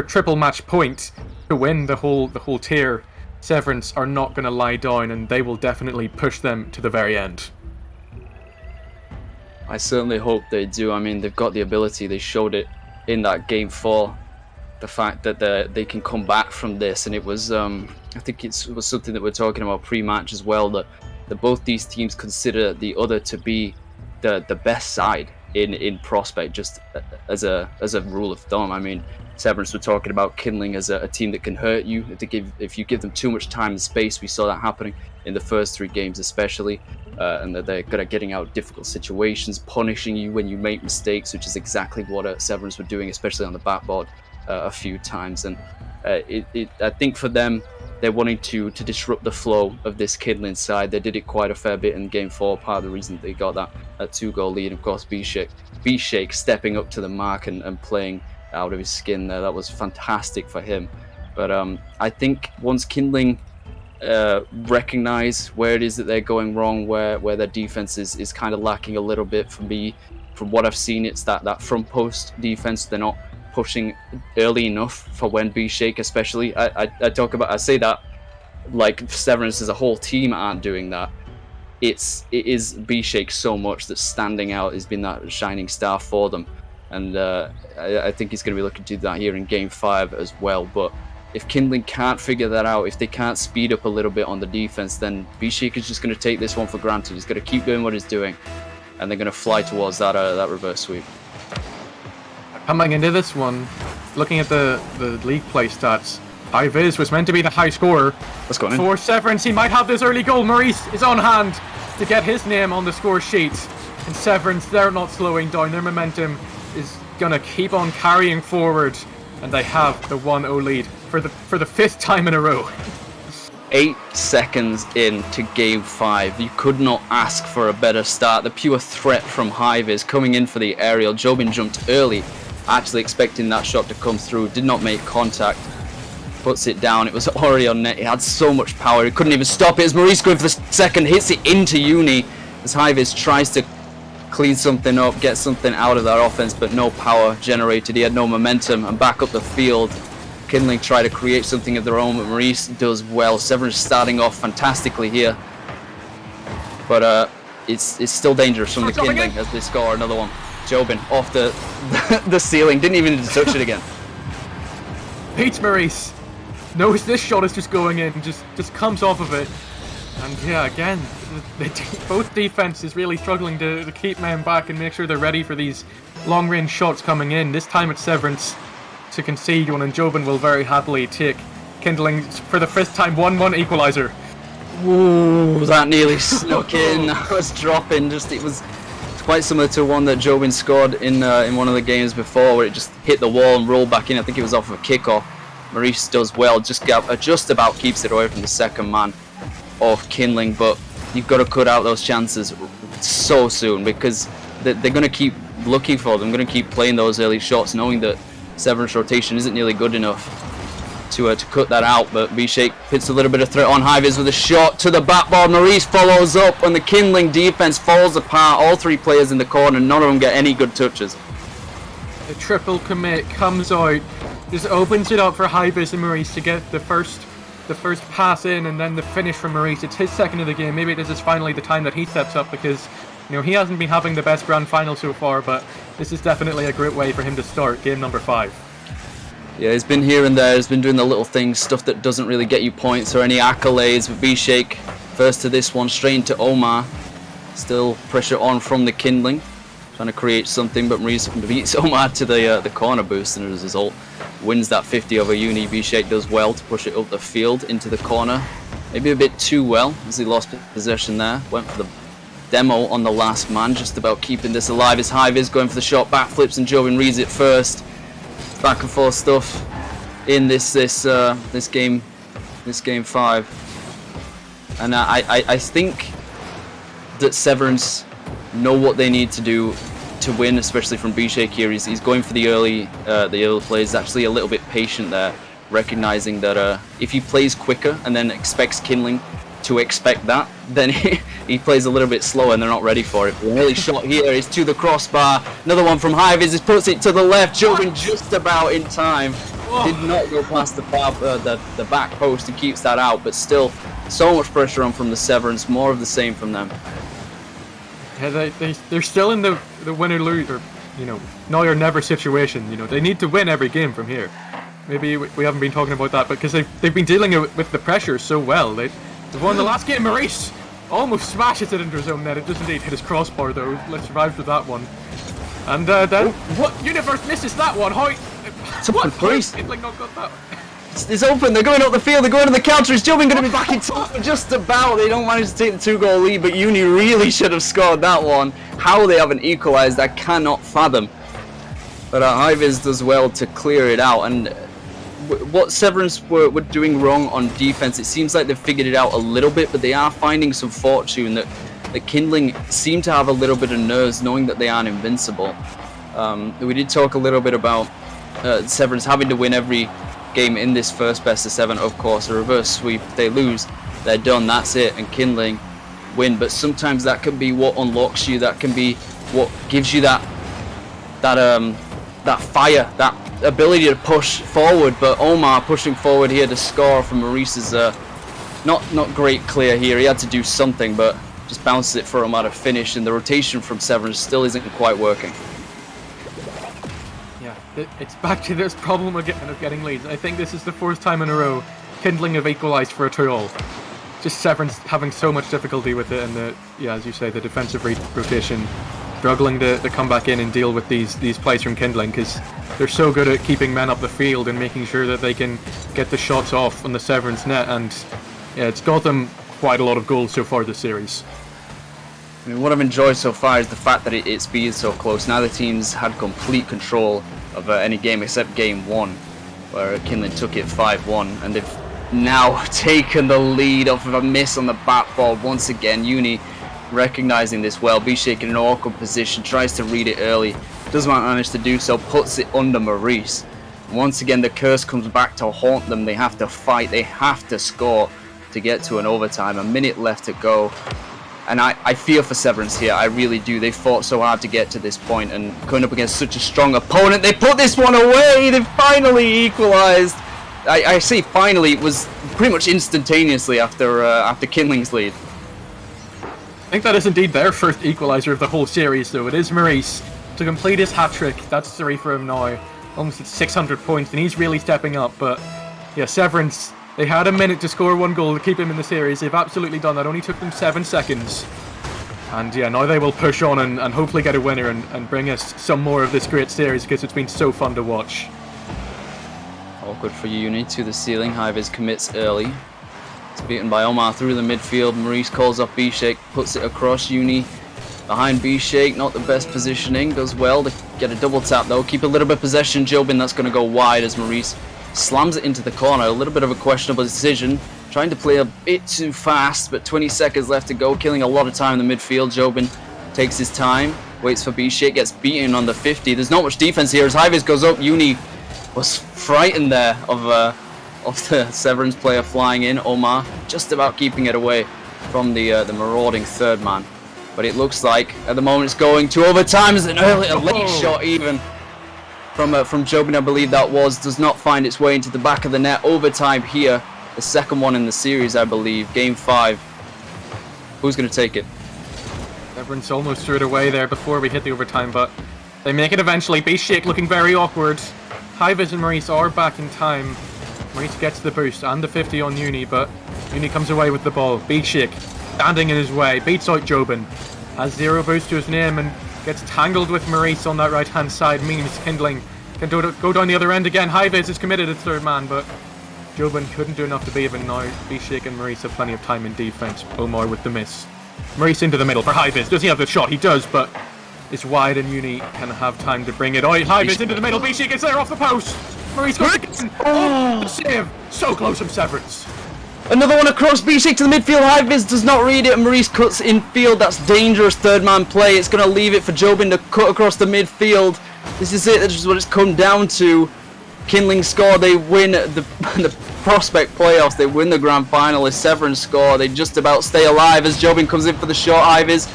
S2: triple match point to win the whole tier, Severance are not going to lie down, and they will definitely push them to the very end.
S1: I certainly hope they do. I mean, they've got the ability. They showed it in that game 4. The fact that they can come back from this, and it was I think it was something that we're talking about pre-match as well, that both these teams consider the other to be the best side in Prospect, just as a rule of thumb. I mean, Severance were talking about Kindling as a team that can hurt you if you give them too much time and space. We saw that happening in the first 3 games especially, and that they're good at getting out of difficult situations, punishing you when you make mistakes, which is exactly what Severance were doing, especially on the backboard a few times. And I think for them, they're wanting to disrupt the flow of this Kindling side. They did it quite a fair bit in game 4, part of the reason they got that 2-goal lead. And of course, Bishik stepping up to the mark and playing out of his skin there. That was fantastic for him. But I think once Kindling recognize where it is that they're going wrong, where their defense is kind of lacking a little bit, from what I've seen, it's that front post defense. They're not pushing early enough for when Bishik especially. I say that like Severance as a whole team aren't doing that. It is Bishik so much that's standing out, has been that shining star for them. And I think he's going to be looking to do that here in game 5 as well. But if Kindling can't figure that out, if they can't speed up a little bit on the defense, then Bishik is just going to take this one for granted. He's going to keep doing what he's doing, and they're going to fly towards that reverse sweep.
S2: Coming into this one, looking at the league play stats, Iviz was meant to be the high scorer.
S1: Let's go in.
S2: For Severance, he might have this early goal. Maurice is on hand to get his name on the score sheet. And Severance, they're not slowing down. Their momentum is going to keep on carrying forward. And they have the 1-0 lead for the 5th time in a row.
S1: 8 seconds into game 5. You could not ask for a better start. The pure threat from Hive is coming in for the aerial. Jobin jumped early, actually expecting that shot to come through. Did not make contact. Puts it down. It was already on net. He had so much power. He couldn't even stop it. As Maurice going for the second, hits it into Uni. As Hivis tries to clean something up, get something out of that offense, but no power generated. He had no momentum, and back up the field. Kindling try to create something of their own, but Maurice does well. Severance starting off fantastically here. But it's still dangerous from the Kindling as they score another one. Jobin off the ceiling, didn't even touch it again.
S2: Pete Maurice knows this shot is just going in, just comes off of it. And yeah, again, both defenses really struggling to keep men back and make sure they're ready for these long-range shots coming in. This time it's Severance to concede one, and Jobin will very happily take Kindling for the first time 1-1 equaliser.
S1: Ooh, that nearly snuck in. That was dropping. It was quite similar to one that Jobin scored in one of the games before, where it just hit the wall and rolled back in. I think it was off of a kickoff. Maurice does well, just about keeps it away from the second man of Kindling, but you've got to cut out those chances so soon, because they're going to keep looking for them, going to keep playing those early shots, knowing that Severance rotation isn't nearly good enough to cut that out. But B-Shake puts a little bit of threat on Highvis with a shot to the backboard. Maurice follows up, and the Kindling defense falls apart. All three players in the corner, none of them get any good touches.
S2: The triple commit comes out, just opens it up for Highvis and Maurice to get the first pass in, and then the finish from Maurice. It's his second of the game. Maybe this is finally the time that he steps up, because he hasn't been having the best grand final so far, but this is definitely a great way for him to start game number 5.
S1: Yeah, he's been here and there, he's been doing the little things, stuff that doesn't really get you points or any accolades. But B-Shake first to this one, straight into Omar. Still pressure on from the Kindling, trying to create something, but Maurice beats Omar to the corner boost, and as a result wins that 50 over Uni. B-Shake does well to push it up the field into the corner, maybe a bit too well as he lost possession there. Went for the demo on the last man, just about keeping this alive. As Highvis going for the shot, backflips, and Jobin reads it first. Back and forth stuff in this game 5, and I think that Severance know what they need to do to win, especially from B-Shake here. He's going for the early plays, actually a little bit patient there, recognizing that if he plays quicker and then expects Kindling to expect that, then he plays a little bit slower and they're not ready for it. The early shot here is to the crossbar. Another one from Highvis, he puts it to the left. Jobin just about in time. Did not go past the back post and keeps that out, but still so much pressure on from the Severance. More of the same from them.
S2: Yeah, they're still in the win or lose, or now or never situation. They need to win every game from here. Maybe we haven't been talking about that, because they've been dealing with the pressure so well. They've won the last game. Maurice almost smashes it into his own net. It does indeed hit his crossbar though. Let's survive with that one. And then what? Universe misses that one. How? What?
S1: Maurice
S2: Kindling not got that.
S1: It's open. They're going up the field. They're going to the counter. Is Jobin going to be back in top? Just about. They don't manage to take the 2-goal lead, but Uni really should have scored that one. How they haven't equalised, I cannot fathom. But Highvis does well to clear it out. And what Severance were doing wrong on defense, it seems like they've figured it out a little bit, but they are finding some fortune that the Kindling seem to have a little bit of nerves, knowing that they aren't invincible. We did talk a little bit about Severance having to win every game in this first best of 7. Of course, a reverse sweep, if they lose, they're done, that's it, and Kindling win. But sometimes that can be what unlocks you, that can be what gives you that fire, that ability to push forward. But Omar pushing forward here to score from Maurice is not great clear here. He had to do something, but just bounces it for Omar to finish, and the rotation from Severance still isn't quite working.
S2: Yeah, it's back to this problem again of getting leads. I think this is the 4th time in a row Kindling have equalised for a 2-all. Just Severance having so much difficulty with it, and as you say, the defensive rotation struggling to come back in and deal with these plays from Kindling, because they're so good at keeping men up the field and making sure that they can get the shots off on the Severance net, and yeah, it's got them quite a lot of goals so far this series.
S1: I mean, what I've enjoyed so far is the fact that it's been so close. Neither teams had complete control of any game except game 1, where Kindling took it 5-1, and they've now taken the lead off of a miss on the backboard once again. Uni recognizing this well. B-Shake in an awkward position, tries to read it early, doesn't manage to do so, puts it under Maurice. Once again, the curse comes back to haunt them. They have to fight, they have to score to get to an overtime. A minute left to go. And I feel for Severance here, I really do. They fought so hard to get to this point, and going up against such a strong opponent, they put this one away! They finally equalised! I say finally, it was pretty much instantaneously after Kindling's lead.
S2: think that is indeed their first equaliser of the whole series, though. It is Maurice to complete his hat-trick. That's 3 for him now. Almost at 600 points, and he's really stepping up. But yeah, Severance, they had a minute to score 1 goal to keep him in the series. They've absolutely done that. Only took them 7 seconds. And yeah, now they will push on and hopefully get a winner and bring us some more of this great series, because it's been so fun to watch.
S1: All good for Uni to the ceiling. Highvis commits early. It's beaten by Omar through the midfield. Maurice calls off B-Shake, puts it across. Uni behind B-Shake, not the best positioning. Does well to get a double tap though. Keep a little bit of possession. Jobin, that's going to go wide as Maurice slams it into the corner. A little bit of a questionable decision. Trying to play a bit too fast, but 20 seconds left to go, killing a lot of time in the midfield. Jobin takes his time, waits for B-Shake, gets beaten on the 50. There's not much defense here as Hivis goes up. Uni was frightened there of the Severance player flying in. Omar just about keeping it away from the marauding third man. But it looks like at the moment it's going to overtime. As a late shot even from Jobin, I believe that was, does not find its way into the back of the net. Overtime here. The second one in the series, I believe. Game 5. Who's going to take it?
S2: Severance almost threw it away there before we hit the overtime, but they make it eventually. B-Shake looking very awkward. Hivis and Maurice are back in time. Maurice gets the boost and the 50 on Uni, but Uni comes away with the ball. B-Shake standing in his way, beats out Jobin. Has 0 boost to his name and gets tangled with Maurice on that right-hand side. Memes kindling. Can go down the other end again. Hivis is committed as third man, but Jobin couldn't do enough to beat him now. B-Shake and Maurice have plenty of time in defense. Omar with the miss. Maurice into the middle for Hivis. Does he have the shot? He does, but it's wide and Uni can have time to bring it out. Hivis into the middle. B-Shake gets there off the post. Maurice goes again. Oh, the save. So close from Severance.
S1: Another one across. B-Shake to the midfield. Hivis does not read it and Maurice cuts in field. That's dangerous third man play. It's going to leave it for Jobin to cut across the midfield. This is it. This is what it's come down to. Kindling score, they win the Prospect playoffs, they win the grand final. As Severance score, they just about stay alive as Jobin comes in for the short. Hivis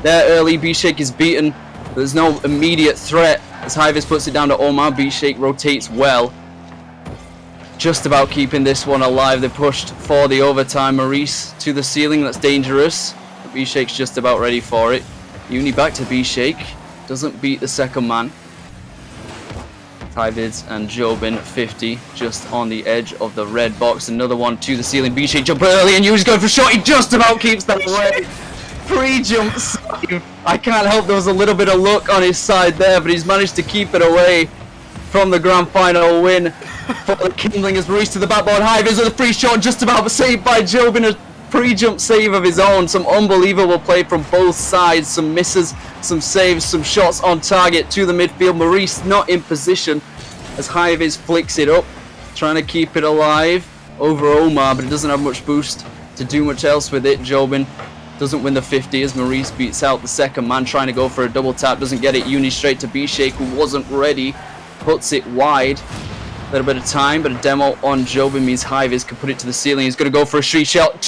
S1: there early. B-Shake is beaten. There's no immediate threat as Hivis puts it down to Omar. B-Shake rotates well, just about keeping this one alive. They pushed for the overtime. Maurice to the ceiling, that's dangerous. B-Shake's just about ready for it. Uni back to B-Shake, doesn't beat the second man. Hivis and Jobin 50 just on the edge of the red box. Another one to the ceiling. B-Shake jump early and Uni's going for a shot. He just about keeps that away. Pre-jump save. I can't help, there was a little bit of luck on his side there, but he's managed to keep it away from the grand final win for the Kindling as Maurice to the backboard. Hivis with a free shot just about saved by Jobin. A pre-jump save of his own. Some unbelievable play from both sides. Some misses, some saves, some shots on target to the midfield. Maurice not in position as Hivis flicks it up, trying to keep it alive over Omar, but it doesn't have much boost to do much else with it. Jobin doesn't win the 50 as Maurice beats out the second man, trying to go for a double tap, doesn't get it. Uni straight to B-Shake, who wasn't ready, puts it wide. A little bit of time, but a demo on Jobin means Hivis can put it to the ceiling. He's going to go for a street shot.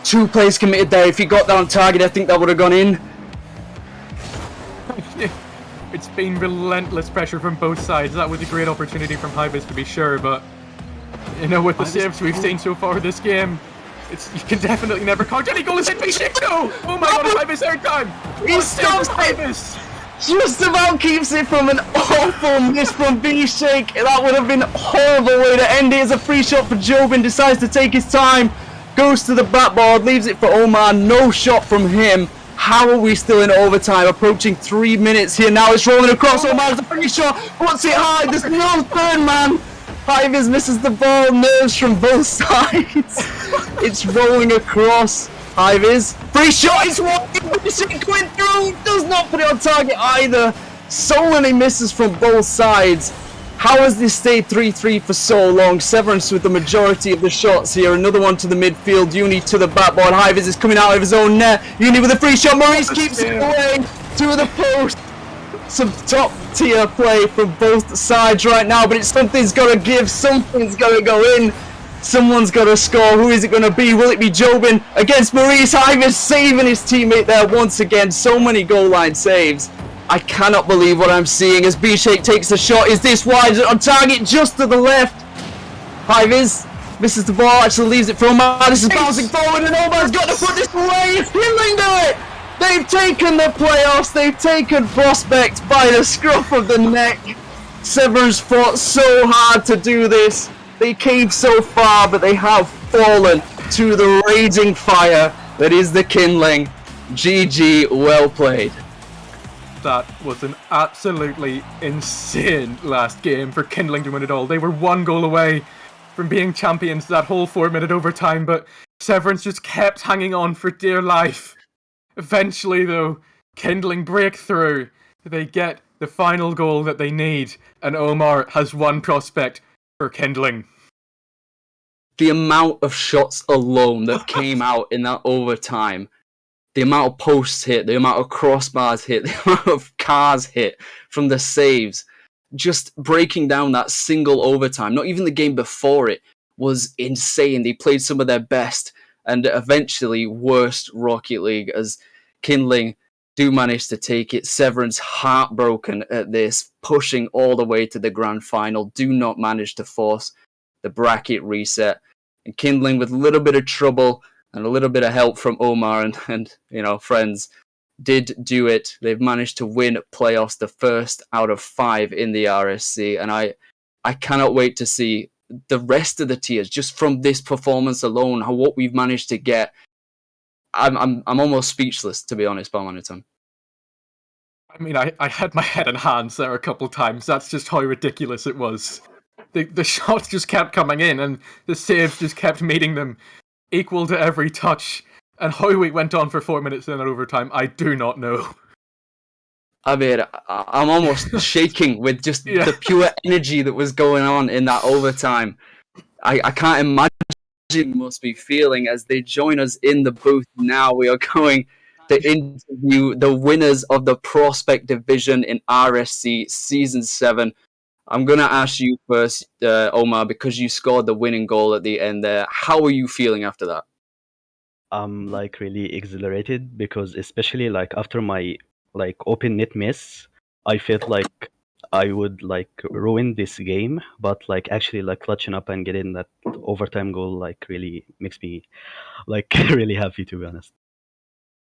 S1: Two plays committed there. If he got that on target, I think that would have gone in.
S2: It's been relentless pressure from both sides. That was a great opportunity from Hivis to be sure, but you know, with the saves we've seen so far this game, you can definitely never count any goals in B-Shake. No! Oh my god, Hivis third time!
S1: He stops
S2: Hivis!
S1: Just about keeps it from an awful miss from B-Shake. That would have been a horrible way to end it as a free shot for Jobin. Decides to take his time, goes to the backboard, leaves it for Omar. No shot from him. How are we still in overtime? Approaching 3 minutes here now. It's rolling across. Omar's a free shot. Puts it high. There's no third man. Hivis misses the ball. Nerves from both sides. It's rolling across. Hivis. Free shot. It's walking. Going through. Does not put it on target either. So many misses from both sides. How has this stayed 3-3 for so long? Severance with the majority of the shots here. Another one to the midfield. Uni to the backboard. Hivis is coming out of his own net. Uni with a free shot. Maurice keeps it away to the post. Some top tier play from both sides right now, but something's got to give. Something's got to go in. Someone's got to score. Who is it going to be? Will it be Jobin against Maurice? Hivis saving his teammate there once again. So many goal line saves. I cannot believe what I'm seeing as B-Shake takes the shot. Is this wide? On target just to the left. Hivis misses the ball, actually leaves it for Omar. This is bouncing forward and Omar's got to put this away. Kindling do it. They've taken the playoffs. They've taken Prospect by the scruff of the neck. Severance fought so hard to do this. They came so far, but they have fallen to the raging fire that is the Kindling. GG, well played.
S2: That was an absolutely insane last game for Kindling to win it all. They were 1 goal away from being champions that whole 4-minute overtime, but Severance just kept hanging on for dear life. Eventually, though, Kindling break through. They get the final goal that they need, and Omar has one prospect for Kindling.
S1: The amount of shots alone that came out in that overtime, the amount of posts hit, the amount of crossbars hit, the amount of cars hit from the saves, just breaking down that single overtime, not even the game before it, was insane. They played some of their best and eventually worst Rocket League as Kindling do manage to take it. Severance heartbroken at this, pushing all the way to the grand final, do not manage to force the bracket reset. And Kindling, with a little bit of trouble and a little bit of help from Omar and friends, did do it. They've managed to win playoffs, the first out of 5 in the RSC, and I cannot wait to see the rest of the tiers just from this performance alone. What we've managed to get. I'm almost speechless, to be honest, Balmanitan.
S2: I mean, I had my head in hands there a couple of times. That's just how ridiculous it was. The shots just kept coming in, and the saves just kept meeting them, equal to every touch. And how we went on for 4 minutes in that overtime, I do not know.
S1: I mean, I'm almost shaking with just the pure energy that was going on in that overtime. I can't imagine what you must be feeling as they join us in the booth now. We are going to interview the winners of the Prospect Division in RSC Season 7. I'm going to ask you first, Omar, because you scored the winning goal at the end there. How are you feeling after that?
S3: I'm really exhilarated because especially after my open net miss, I felt like I would ruin this game, but actually clutching up and getting that overtime goal really makes me really happy, to be honest.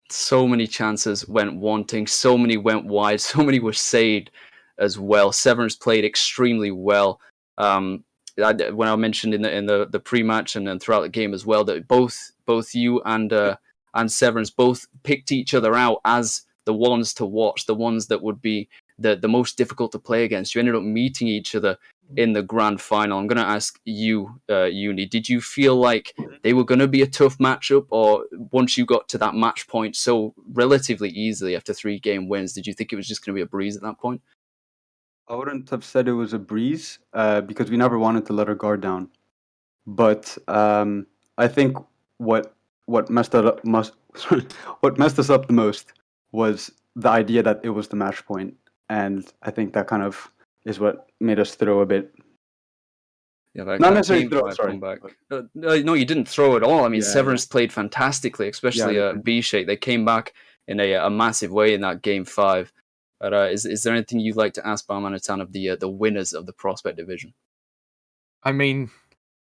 S1: So many chances went wanting, so many went wide, so many were saved as well. Severance played extremely well. When I mentioned in the pre-match and then throughout the game as well, that both you and Severance both picked each other out as the ones to watch, the ones that would be the most difficult to play against. You ended up meeting each other in the grand final. I'm going to ask you, Uni, did you feel like they were going to be a tough matchup, or once you got to that match point so relatively easily after 3 game wins, did you think it was just going to be a breeze at that point?
S4: I wouldn't have said it was a breeze because we never wanted to let our guard down. But I think what messed what messed us up the most was the idea that it was the match point, and I think that kind of is what made us throw a bit.
S1: Yeah,
S4: not necessarily throw. Sorry,
S1: no, you didn't throw at all. I mean, Severance played fantastically, especially B-Shake. They came back in a massive way in that game 5. But is there anything you'd like to ask Balmanitan of the winners of the Prospect Division?
S2: I mean,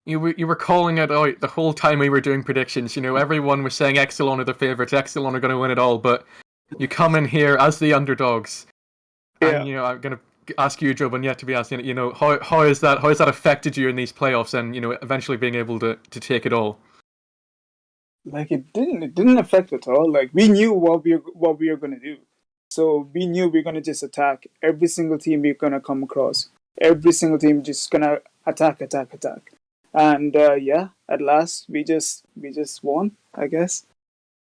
S2: you were calling it out the whole time we were doing predictions. Everyone was saying Exelon are the favourites, Exelon are going to win it all, but you come in here as the underdogs. And, I'm going to ask you, Joe, and yet to be asking, how has that affected you in these playoffs and, eventually being able to take it all?
S5: It didn't affect at all. We knew what we were going to do. So we knew we were going to just attack every single team we're going to come across. Every single team just going to attack. And at last we just won, I guess.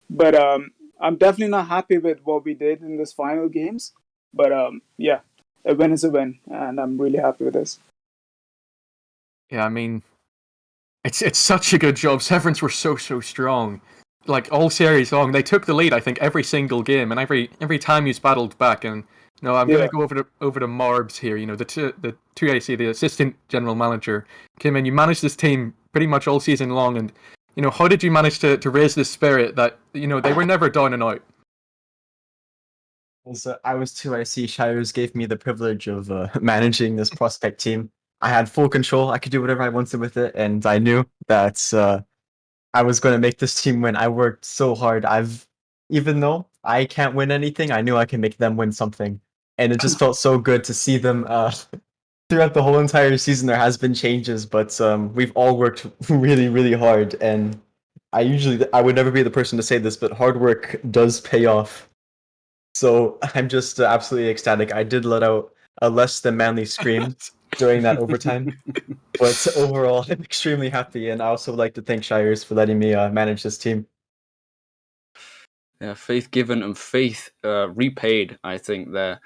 S5: But I'm definitely not happy with what we did in this final games. But a win is a win, and I'm really happy with this.
S2: Yeah, I mean, it's such a good job. Severance were so strong. All series long, they took the lead. I think every single game, and every time you battled back. And I'm going to go over to Marbs here. The 2AC, the assistant general manager, came in. You managed this team pretty much all season long, and how did you manage to raise this spirit that they were never down and out?
S6: Also, I was 2AC. Shires gave me the privilege of managing this Prospect team. I had full control. I could do whatever I wanted with it, and I knew that I was going to make this team win. I worked so hard. I've even though I can't win anything, I knew I can make them win something. And it just felt so good to see them throughout the whole entire season. There has been changes, but we've all worked really, really hard. And I would never be the person to say this, but hard work does pay off. So I'm just absolutely ecstatic. I did let out a less than manly scream during that overtime. But overall, I'm extremely happy, and I also would like to thank Shires for letting me manage this team.
S1: Yeah, faith given and faith repaid, I think, there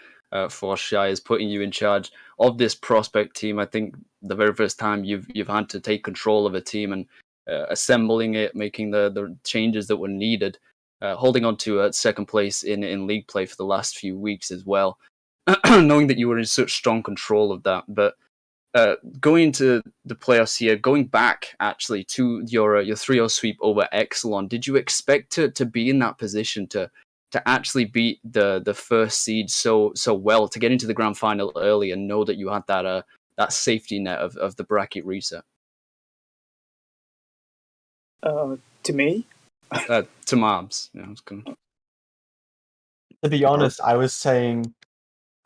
S1: for Shires putting you in charge of this prospect team. I think the very first time you've had to take control of a team and assembling it, making the changes that were needed, holding on to second place in league play for the last few weeks as well, knowing that you were in such strong control of that. But going into the playoffs here, going back actually to your 3-0 sweep over Exelon, did you expect to be in that position to actually beat the first seed so well, to get into the grand final early and know that you had that safety net of the bracket reset?
S5: To me,
S1: To Mobs, I was gonna...
S6: To be honest, I was saying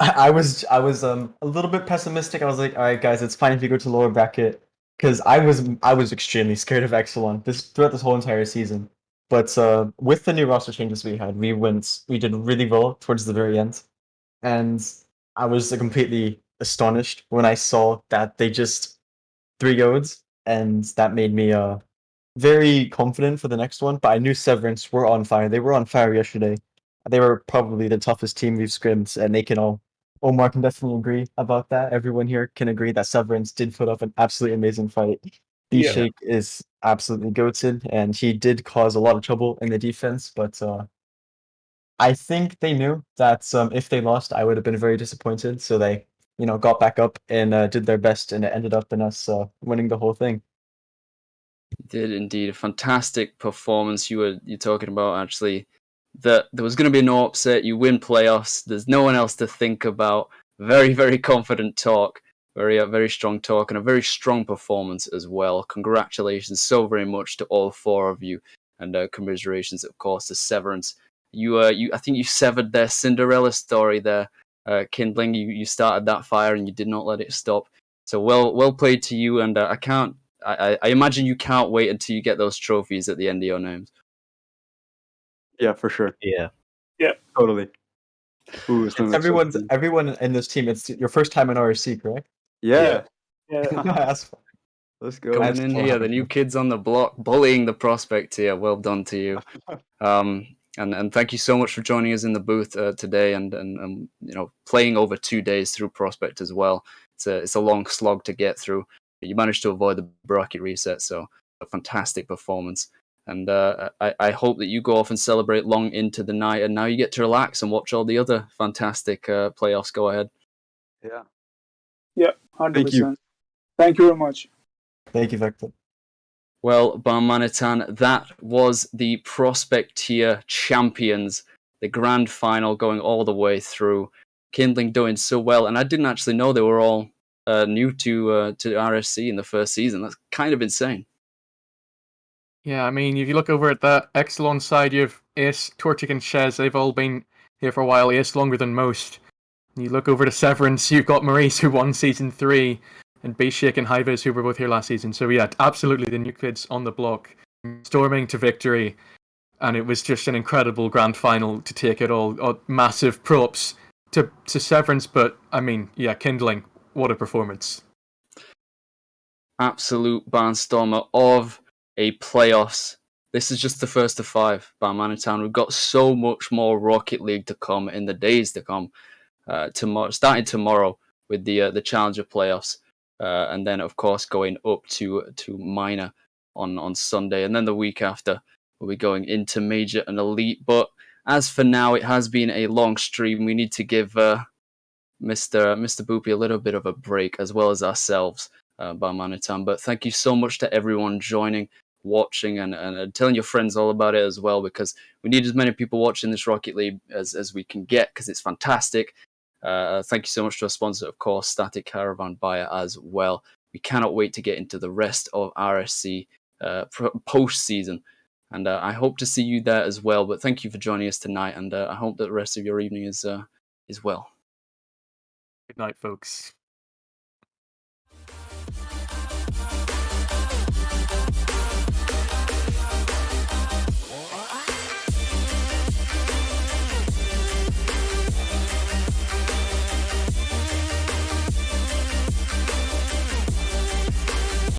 S6: I was a little bit pessimistic. I was like, all right, guys, it's fine if you go to lower bracket, because I was extremely scared of Exelon throughout this whole entire season. But with the new roster changes we had, we did really well towards the very end, and I was completely astonished when I saw that they just 3-0'd, and that made me very confident for the next one. But I knew Severance were on fire. They were on fire yesterday. They were probably the toughest team we've scrimmed, and they can all. Omar can definitely agree about that. Everyone here can agree that Severance did put up an absolutely amazing fight.
S5: Yeah.
S6: D-Shake is absolutely goated, and he did cause a lot of trouble in the defense, but I think they knew that if they lost, I would have been very disappointed. So they, got back up and did their best, and it ended up in us winning the whole thing.
S1: Did indeed a fantastic performance. You're talking about actually that there was going to be no upset. You win playoffs. There's no one else to think about. Very, very confident talk. Very strong talk, and a very strong performance as well. Congratulations so very much to all four of you, and commiserations, of course, to Severance. I think you severed their Cinderella story there, Kindling. You started that fire and you did not let it stop. So well played to you, and I imagine you can't wait until you get those trophies at the end of your names.
S4: Yeah, for sure.
S3: Yeah.
S4: Totally. Ooh, so much
S6: Everyone in this team. It's your first time in RSC, correct?
S4: Yeah.
S5: yeah.
S6: That's fine.
S4: Let's go.
S1: Coming
S6: That's
S1: in
S6: cool.
S1: here, the new kids on the block, bullying the prospect here. Well done to you. And thank you so much for joining us in the booth today, and playing over 2 days through prospect as well. It's a long slog to get through, but you managed to avoid the bracket reset, so a fantastic performance. And I hope that you go off and celebrate long into the night, and now you get to relax and watch all the other fantastic playoffs go ahead.
S5: Yeah, 100%.
S4: Thank you.
S5: Thank you very much.
S6: Thank you, Victor.
S1: Well, Barmanitan, that was the Prospect Tier champions, the grand final going all the way through. Kindling doing so well, and I didn't actually know they were all new to RSC in the first season. That's kind of insane.
S2: Yeah, I mean, if you look over at that Exelon side, you have Ace, Tortic, and Shez. They've all been here for a while. Ace longer than most. And you look over to Severance, you've got Maurice, who won Season 3, and Bayshake and Hyvis, who were both here last season. So yeah, absolutely the new kids on the block, storming to victory. And it was just an incredible grand final to take it all. Massive props to Severance, but I mean, yeah, Kindling, what a performance.
S1: Absolute barnstormer of a playoffs. This is just the first of 5, Barmanitan. We've got so much more Rocket League to come in the days to come. Starting tomorrow with the Challenger playoffs, and then of course going up to minor on Sunday, and then the week after we'll be going into major and elite. But as for now, it has been a long stream. We need to give Mr. Boopy a little bit of a break, as well as ourselves, Barmanitan. But thank you so much to everyone joining, watching, and telling your friends all about it as well, because we need as many people watching this Rocket League as we can get, because it's fantastic. Thank you so much to our sponsor, of course, Static Caravan Buyer as well. We cannot wait to get into the rest of RSC post-season. And I hope to see you there as well. But thank you for joining us tonight, and I hope that the rest of your evening is well.
S2: Good night, folks.